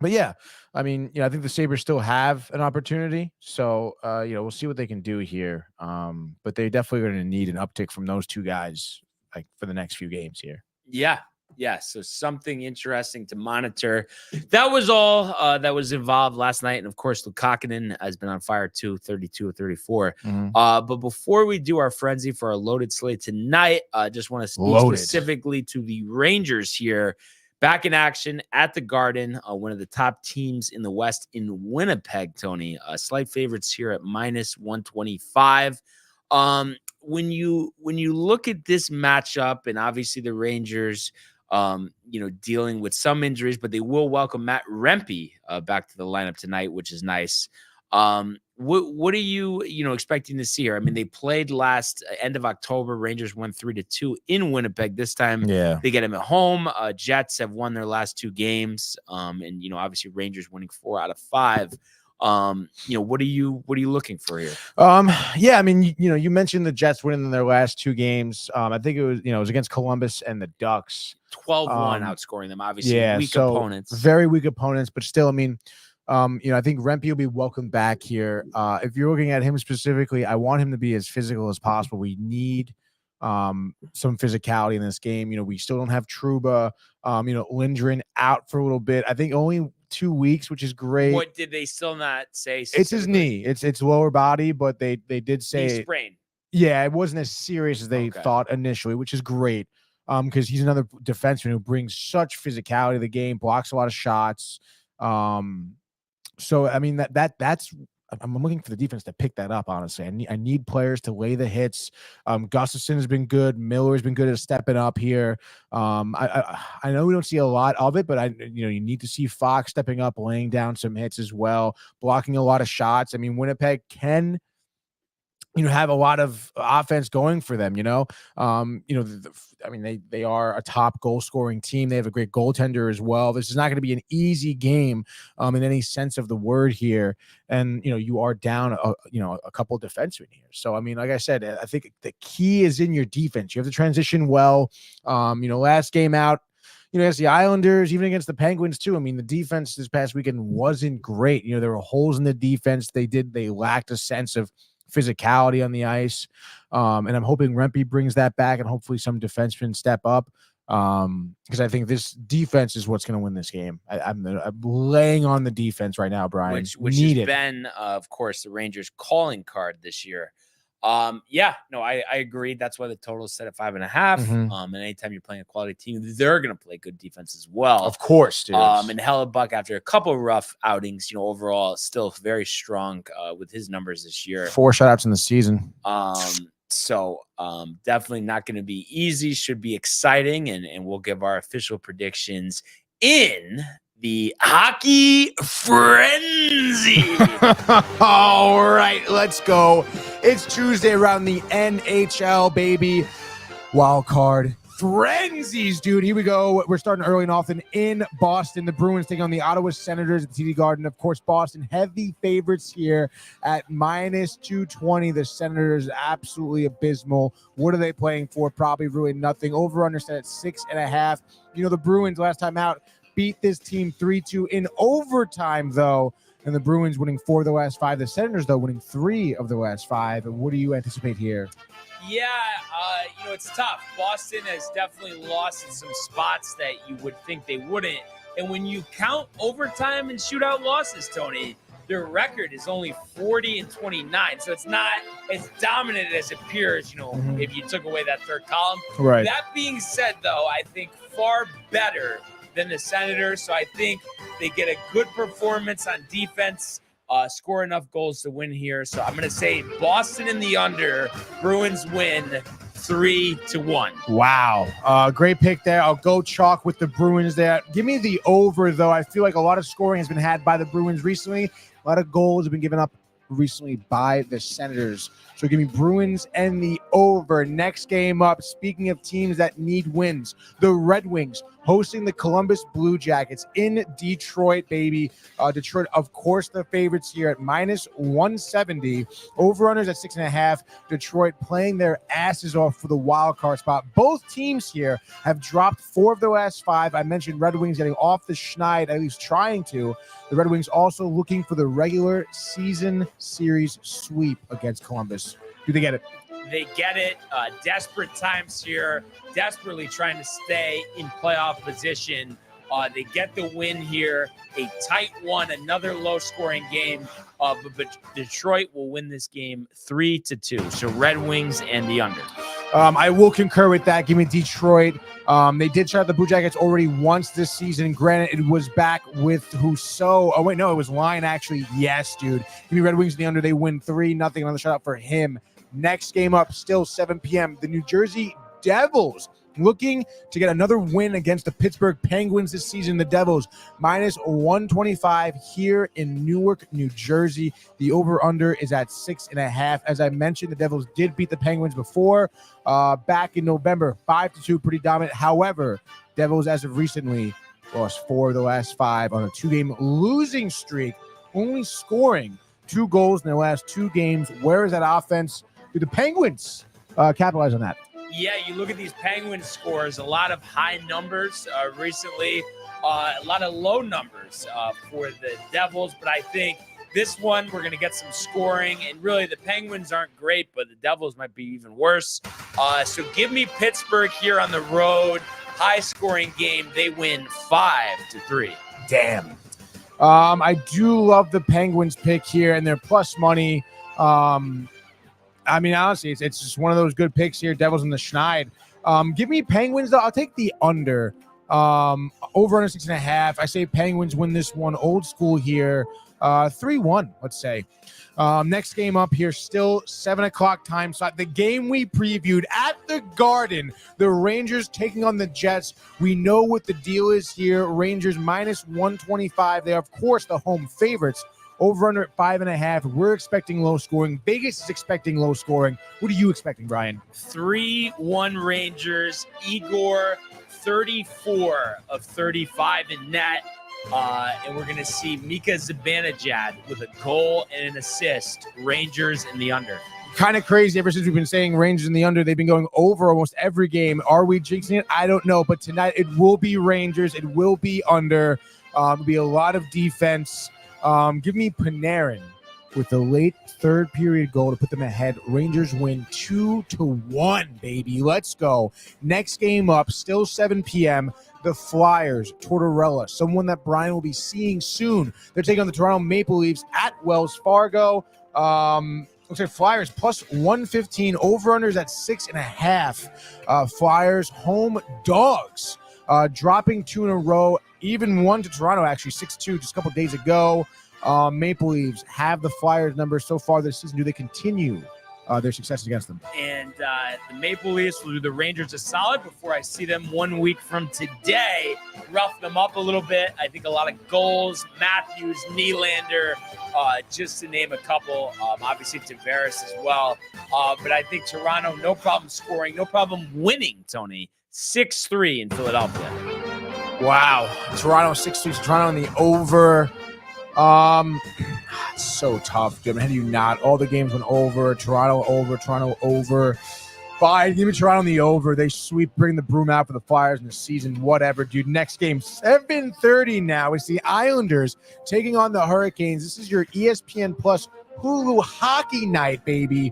yeah, I mean, I think the Sabres still have an opportunity. So, we'll see what they can do here. But they definitely going to need an uptick from those two guys, like for the next few games here. Yeah. Yeah. So something interesting to monitor. That was all that was involved last night. And of course, Lukakunin has been on fire too, 32 or 34. But before we do our frenzy for our loaded slate tonight, I just want to speak specifically to the Rangers here. Back in action at the Garden, one of the top teams in the West in Winnipeg, Tony. Slight favorites here at -125. When you look at this matchup, and obviously the Rangers, dealing with some injuries, but they will welcome Matt Rempe back to the lineup tonight, which is nice. What are you expecting to see here? I mean, they played last end of October. Rangers won 3-2 in Winnipeg. This time, they get him at home. Jets have won their last 2 games, and obviously Rangers winning 4 out of 5. What are you looking for here? Yeah, I mean, you mentioned the Jets winning their last 2 games. I think it was against Columbus and the Ducks. 12-1 outscoring them. Obviously, weak opponents, very weak opponents, but still, I mean. I think Rempe will be welcome back here. If you're looking at him specifically, I want him to be as physical as possible. We need some physicality in this game. We still don't have Trouba. Lindgren out for a little bit. I think only 2 weeks, which is great. What did they still not say? It's his knee. It's lower body, but they did say knee sprain. Yeah, it wasn't as serious as they thought initially, which is great. Because he's another defenseman who brings such physicality to the game, blocks a lot of shots. So I mean that's I'm looking for the defense to pick that up. Honestly, I need players to lay the hits. Gustafsson has been good. Miller has been good at stepping up here. I know we don't see a lot of it, but you need to see Fox stepping up, laying down some hits as well, blocking a lot of shots. I mean, Winnipeg can have a lot of offense going for them, I mean, they are a top goal scoring team. They have a great goaltender as well. This is not going to be an easy game in any sense of the word here. And, you are down, a couple of defensemen here. So, I mean, like I said, I think the key is in your defense. You have to transition well. Last game out, against the Islanders, even against the Penguins too. I mean, the defense this past weekend wasn't great. There were holes in the defense. They lacked a sense of physicality on the ice. And I'm hoping Rempe brings that back and hopefully some defensemen step up. Because I think this defense is what's going to win this game. I'm laying on the defense right now, Brian. Which has been, of course, the Rangers' calling card this year. I agree. That's why the total is set at 5.5. And anytime you're playing a quality team, they're going to play good defense as well. Of course, dude. And Hellebuck, after a couple of rough outings, overall still very strong with his numbers this year. 4 shutouts in the season. So definitely not going to be easy. Should be exciting, and we'll give our official predictions in the Hockey Frenzy. All right, let's go. It's Tuesday around the NHL, baby. Wild card frenzies, dude. Here we go. We're starting early and often in Boston. The Bruins taking on the Ottawa Senators at the TD Garden. Of course, Boston heavy favorites here at -220. The Senators absolutely abysmal. What are they playing for? Probably really nothing. Over-under set at 6.5. The Bruins last time out beat this team 3-2 in overtime, though. And the Bruins winning 4 of the last 5. The Senators, though, winning 3 of the last 5. And what do you anticipate here? Yeah, it's tough. Boston has definitely lost in some spots that you would think they wouldn't. And when you count overtime and shootout losses, Tony, their record is only 40-29. So it's not as dominant as it appears, if you took away that third column. Right. That being said, though, I think far better than the Senators. So I think they get a good performance on defense, score enough goals to win here. So I'm going to say Boston in the under, Bruins win 3-1. Wow. Great pick there. I'll go chalk with the Bruins there. Give me the over, though. I feel like a lot of scoring has been had by the Bruins recently. A lot of goals have been given up recently by the Senators. So give me Bruins and the over. Next game up, speaking of teams that need wins, the Red Wings hosting the Columbus Blue Jackets in Detroit, baby. Detroit, of course, the favorites here at minus 170. Over-runners at 6.5. Detroit playing their asses off for the wild card spot. Both teams here have dropped 4 of their last 5. I mentioned Red Wings getting off the schneid, at least trying to. The Red Wings also looking for the regular season series sweep against Columbus. Do they get it? They get it. Desperate times here, desperately trying to stay in playoff position. They get the win here, a tight one, another low-scoring game. But Detroit will win this game 3-2. So Red Wings and the under. I will concur with that. Give me Detroit. They did shut out the Blue Jackets already once this season. Granted, it was back with Husso. Oh, wait, no, it was Lyon, actually. Yes, dude. Give me Red Wings in the under. They win 3-0. Another shutout for him. Next game up, still 7 p.m. The New Jersey Devils looking to get another win against the Pittsburgh Penguins this season. The Devils minus 125 here in Newark, New Jersey. The over-under is at 6.5. As I mentioned, the Devils did beat the Penguins before back in November, 5-2, pretty dominant. However, Devils, as of recently, lost 4 of the last 5 on a 2-game losing streak, only scoring 2 goals in their last 2 games. Where is that offense? Do the Penguins capitalize on that? Yeah, you look at these Penguin scores, a lot of high numbers recently, a lot of low numbers for the Devils, but I think this one we're going to get some scoring, and really the Penguins aren't great, but the Devils might be even worse. So give me Pittsburgh here on the road, high-scoring game. They win 5-3. Damn. I do love the Penguins pick here, and they're plus money. I mean, honestly, it's just one of those good picks here. Devils in the schneid. Give me Penguins, though. I'll take the under. Over under 6.5. I say Penguins win this one. Old school here. 3-1, let's say. Next game up here, still 7 o'clock time slot. The game we previewed at the Garden. The Rangers taking on the Jets. We know what the deal is here. Rangers minus 125. They are, of course, the home favorites. Over under at 5.5. We're expecting low scoring. Vegas is expecting low scoring. What are you expecting, Brian? 3-1 Rangers. Igor, 34 of 35 in net. And we're going to see Mika Zibanejad with a goal and an assist. Rangers in the under. Kind of crazy ever since we've been saying Rangers in the under. They've been going over almost every game. Are we jinxing it? I don't know. But tonight it will be Rangers. It will be under. It'll be a lot of defense. Give me Panarin with the late third period goal to put them ahead. Rangers win 2-1, baby. Let's go. Next game up, still 7 p.m. The Flyers, Tortorella, someone that Brian will be seeing soon. They're taking on the Toronto Maple Leafs at Wells Fargo. Looks like Flyers plus 115. Over-unders at 6.5. Flyers home dogs. Dropping 2 in a row. Even 1 to Toronto, actually, 6-2 just a couple days ago. Maple Leafs have the Flyers number so far this season. Do they continue their success against them? And the Maple Leafs will do the Rangers a solid before I see them 1 week from today. Rough them up a little bit. I think a lot of goals. Matthews, Nylander, just to name a couple. Obviously, Tavares as well. But I think Toronto, no problem scoring, no problem winning, Tony. 6-3 in Philadelphia. Wow. Toronto 6-2. Toronto on the over. It's so tough, Jim. How do you not? All the games went over. Toronto over. Fine. Give me Toronto on the over. They sweep, bring the broom out for the Flyers in the season. Whatever, dude. Next game, 7:30 now. It's the Islanders taking on the Hurricanes. This is your ESPN Plus Hulu hockey night, baby.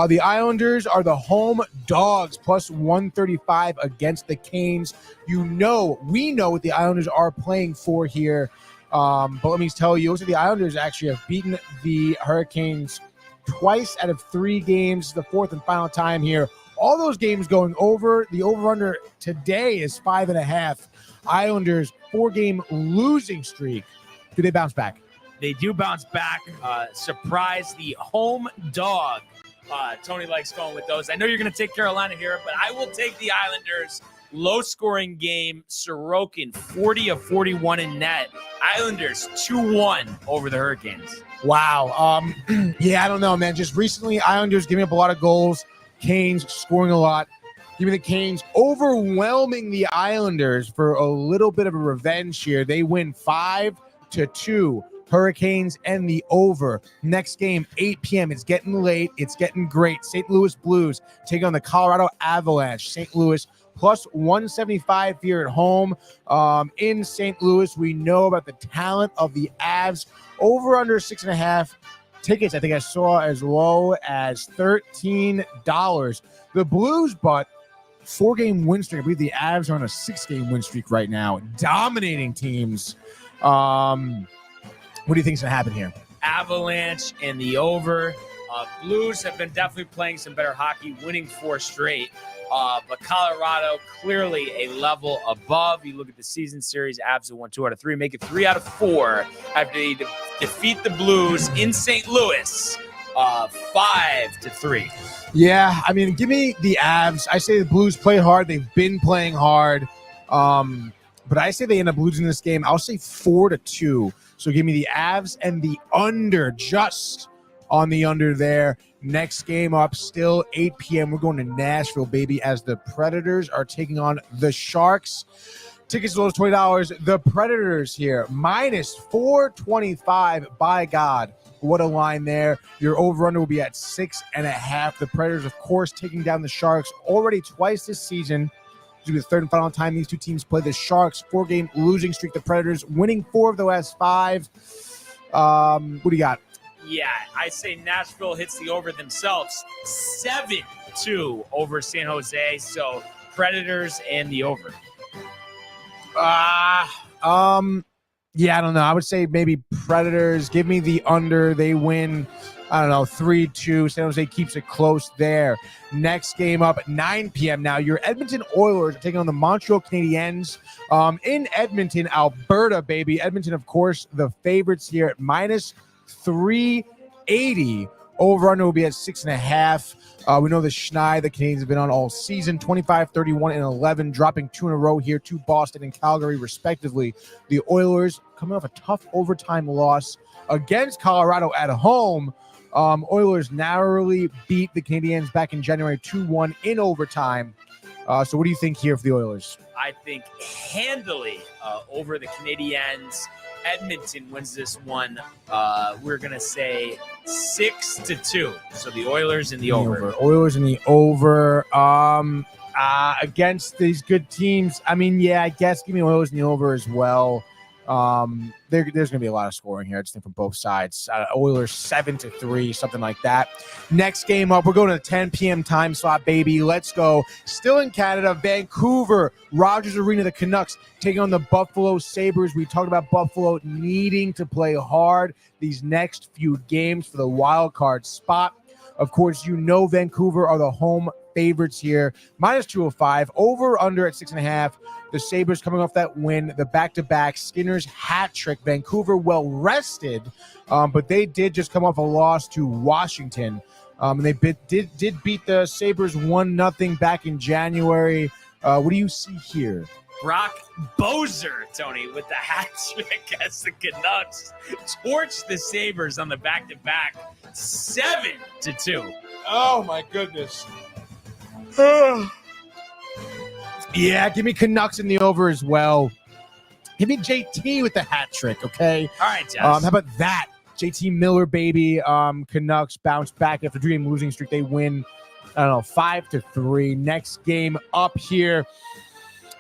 The Islanders are the home dogs, plus 135 against the Canes. We know what the Islanders are playing for here. But let me tell you, the Islanders actually have beaten the Hurricanes twice out of 3 games, the 4th and final time here. All those games going over. The over-under today is 5.5. Islanders 4-game losing streak. Do they bounce back? They do bounce back. Surprise the home dog. Tony likes going with those. I know you're going to take Carolina here, but I will take the Islanders Low scoring game. Sorokin 40 of 41 in net. Islanders 2-1 over the Hurricanes. Wow. Yeah, I don't know, man. Just recently, Islanders giving up a lot of goals. Canes scoring a lot. Give me the Canes overwhelming the Islanders for a little bit of a revenge here. They win 5-2. Hurricanes and the over. Next game, 8 p.m. It's getting late. It's getting great. St. Louis Blues taking on the Colorado Avalanche. St. Louis plus 175 here at home. In St. Louis, we know about the talent of the Avs. Over under 6.5 tickets. I think I saw as low as $13. The Blues, but 4-game win streak. I believe the Avs are on a 6-game win streak right now, dominating teams. What do you think is going to happen here? Avalanche and the over. Blues have been definitely playing some better hockey, winning 4 straight. But Colorado clearly a level above. You look at the season series, Avs have won 2 out of 3, make it 3 out of 4 after they defeat the Blues in St. Louis 5-3. Yeah, I mean, give me the Avs. I say the Blues play hard. They've been playing hard. But I say they end up losing this game. I'll say 4-2. So give me the Avs and the under, just on the under there. Next game up, still 8 p.m. We're going to Nashville, baby, as the Predators are taking on the Sharks. Tickets as low as $20. The Predators here, minus 425. By God, what a line there. Your over-under will be at 6.5. The Predators, of course, taking down the Sharks already twice this season. This will be the third and final time these two teams play. The Sharks, 4-game losing streak. The Predators winning 4 of the last 5. What do you got? Yeah, I say Nashville hits the over themselves. 7-2 over San Jose. So Predators and the over. Yeah, I don't know. I would say maybe Predators. Give me the under. They win, I don't know, 3-2. San Jose keeps it close there. Next game up at 9 p.m. Now, your Edmonton Oilers are taking on the Montreal Canadiens in Edmonton, Alberta, baby. Edmonton, of course, the favorites here at minus 380. Over-under will be at 6.5. We know the Schneid, the Canadiens have been on all season, 25, 31, and 11, dropping 2 in a row here to Boston and Calgary, respectively. The Oilers coming off a tough overtime loss against Colorado at home. Oilers narrowly beat the Canadiens back in January 2-1 in overtime. So what do you think here for the Oilers? I think handily over the Canadiens. Edmonton wins this one. We're going to say 6-2. So the Oilers in the over. Oilers in the over. Against these good teams. I mean, yeah, I guess give me Oilers in the over as well. There's going to be a lot of scoring here. I just think from both sides. Oilers 7-3, something like that. Next game up, we're going to the 10 p.m. time slot, baby. Let's go. Still in Canada, Vancouver, Rogers Arena, the Canucks taking on the Buffalo Sabres. We talked about Buffalo needing to play hard these next few games for the wild card spot. Of course, you know Vancouver are the home favorites here. Minus 205, over under at 6.5. The Sabres coming off that win, the back-to-back, Skinner's hat trick. Vancouver well rested, but they did just come off a loss to Washington. And they did beat the Sabres 1-0 back in January. What do you see here? Brock Bozer, Tony, with the hat trick as the Canucks torched the Sabres on the back-to-back 7-2. Oh, my goodness. Yeah, give me Canucks in the over as well. Give me JT with the hat trick, okay? All right, Jess. How about that? JT Miller, baby. Canucks bounce back after 3-game losing streak. They win, 5-3. Next game up here.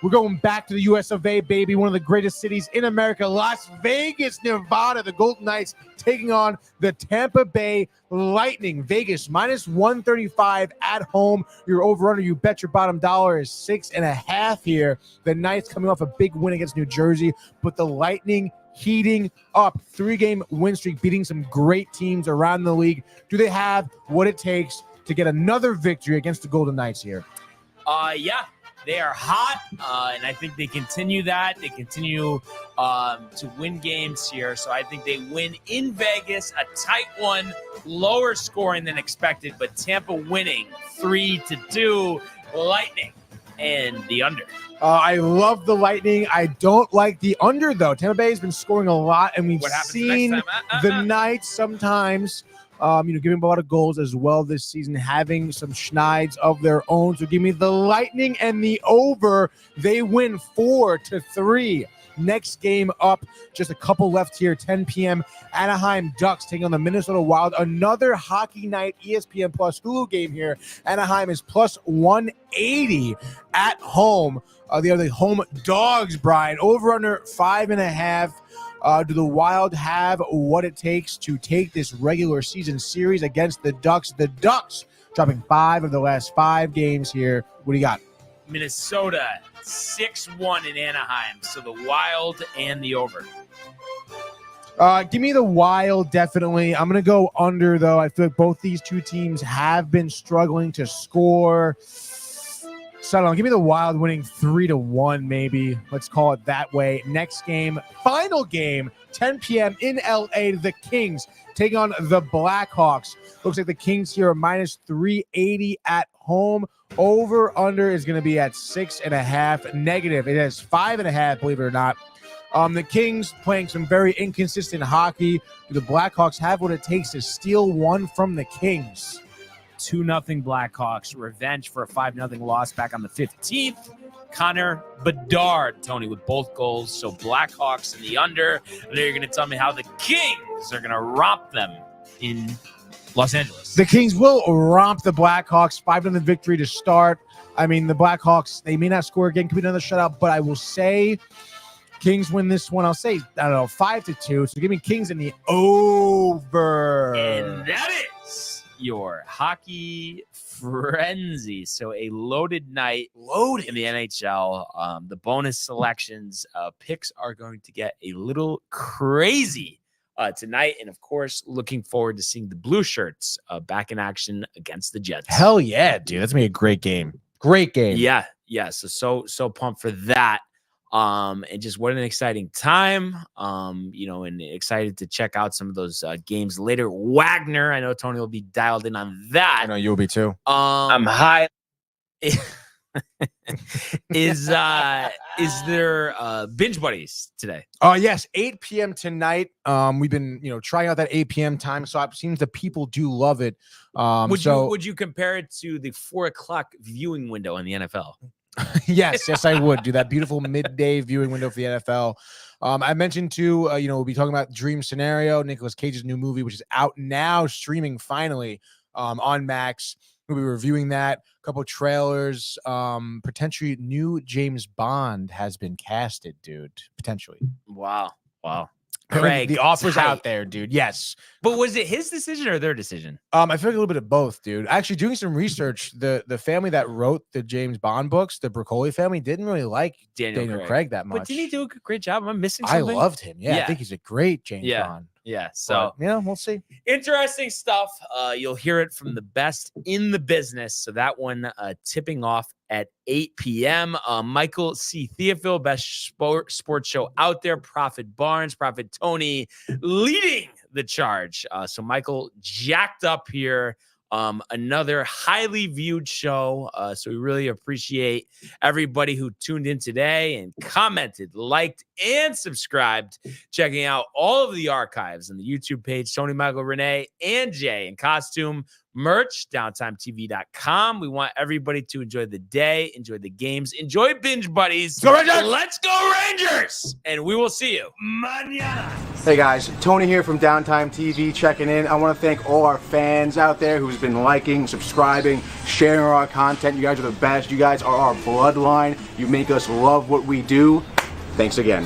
We're going back to the US of A, baby. One of the greatest cities in America, Las Vegas, Nevada. The Golden Knights taking on the Tampa Bay Lightning. Vegas minus 135 at home. Your over-under, you bet your bottom dollar, is 6.5 here. The Knights coming off a big win against New Jersey, but the Lightning heating up. 3-game win streak, beating some great teams around the league. Do they have what it takes to get another victory against the Golden Knights here? Yeah. They are hot, and I think they continue that. They continue to win games here. So I think they win in Vegas, a tight one, lower scoring than expected, but Tampa winning 3-2. Lightning. and the under. I love the Lightning. I don't like the under, though. Tampa Bay has been scoring a lot, and we've seen the Knights sometimes, giving a lot of goals as well this season, having some schneids of their own. So give me the Lightning and the over. They win 4-3. Next game up, just a couple left here, 10 p.m. Anaheim Ducks taking on the Minnesota Wild. Another Hockey Night ESPN Plus Hulu game here. Anaheim is plus 180 at home. They are the home dogs, Brian. Over under 5.5. Do the Wild have what it takes to take this regular season series against the Ducks? The Ducks dropping 5 of the last 5 games here. What do you got? Minnesota 6-1 in Anaheim. So the Wild and the over. Give me the Wild, definitely. I'm going to go under, though. I feel like both these two teams have been struggling to score. So I don't know. Give me the Wild winning 3-1, maybe. Let's call it that way. Next game, final game, 10 p.m. in L.A. The Kings taking on the Blackhawks. Looks like the Kings here are minus 380 at home. Over under is going to be at 6.5. Negative. It has 5.5, believe it or not. The Kings playing some very inconsistent hockey. Do the Blackhawks have what it takes to steal one from the Kings? 2-0 Blackhawks. Revenge for a 5-0 loss back on the 15th. Connor Bedard, Tony, with both goals. So Blackhawks in the under. And then you're going to tell me how the Kings are going to romp them in Los Angeles. The Kings will romp the Blackhawks. 5-0 victory to start. I mean, the Blackhawks, they may not score again. Could be another shutout. But I will say Kings win this one. I'll say, 5-2. So give me Kings in the over. And that is your hockey frenzy. So a loaded night in the NHL. The bonus selections picks are going to get a little crazy tonight. And of course, looking forward to seeing the Blue Shirts back in action against the Jets. Hell yeah, dude. That's going to be a great game. Great game. Yeah. So pumped for that. And just what an exciting time, and excited to check out some of those games later. Wagner, I know Tony will be dialed in on that. I know you'll be too. I'm high. Is there binge buddies today? Yes, 8 p.m. tonight. We've been trying out that 8 p.m. time, so it seems that people do love it. Would you compare it to the 4 o'clock viewing window in the NFL? Yes, I would do that beautiful midday viewing window for the NFL. I mentioned too, we'll be talking about Dream Scenario, Nicolas Cage's new movie, which is out now, streaming finally on Max. We'll be reviewing that. A couple trailers. Potentially new James Bond has been casted, dude. Potentially. Wow. Craig, the offer's out there, dude. Yes. But was it his decision or their decision? I feel like a little bit of both, dude. Actually, doing some research, the family that wrote the James Bond books, the Broccoli family, didn't really like Daniel Craig that much. But didn't he do a great job? Am I missing something? I loved him. Yeah, I think he's a great James Bond. Yeah. So we'll see. Interesting stuff. You'll hear it from the best in the business. So that one tipping off at 8 p.m. Michael C. Theophil, best sports show out there. Prophet Barnes, Prophet Tony leading the charge. So Michael jacked up here. Another highly viewed show. So we really appreciate everybody who tuned in today and commented, liked, and subscribed. Checking out all of the archives on the YouTube page, Tony, Michael, Renee, and Jay in costume. Merch, downtimetv.com. We want everybody to enjoy the day, enjoy the games, enjoy binge buddies. Go Rangers! Let's go Rangers! And we will see you mañana. Hey guys, Tony here from Downtime TV checking in. I want to thank all our fans out there who's been liking, subscribing, sharing our content. You guys are the best. You guys are our bloodline. You make us love what we do. Thanks again.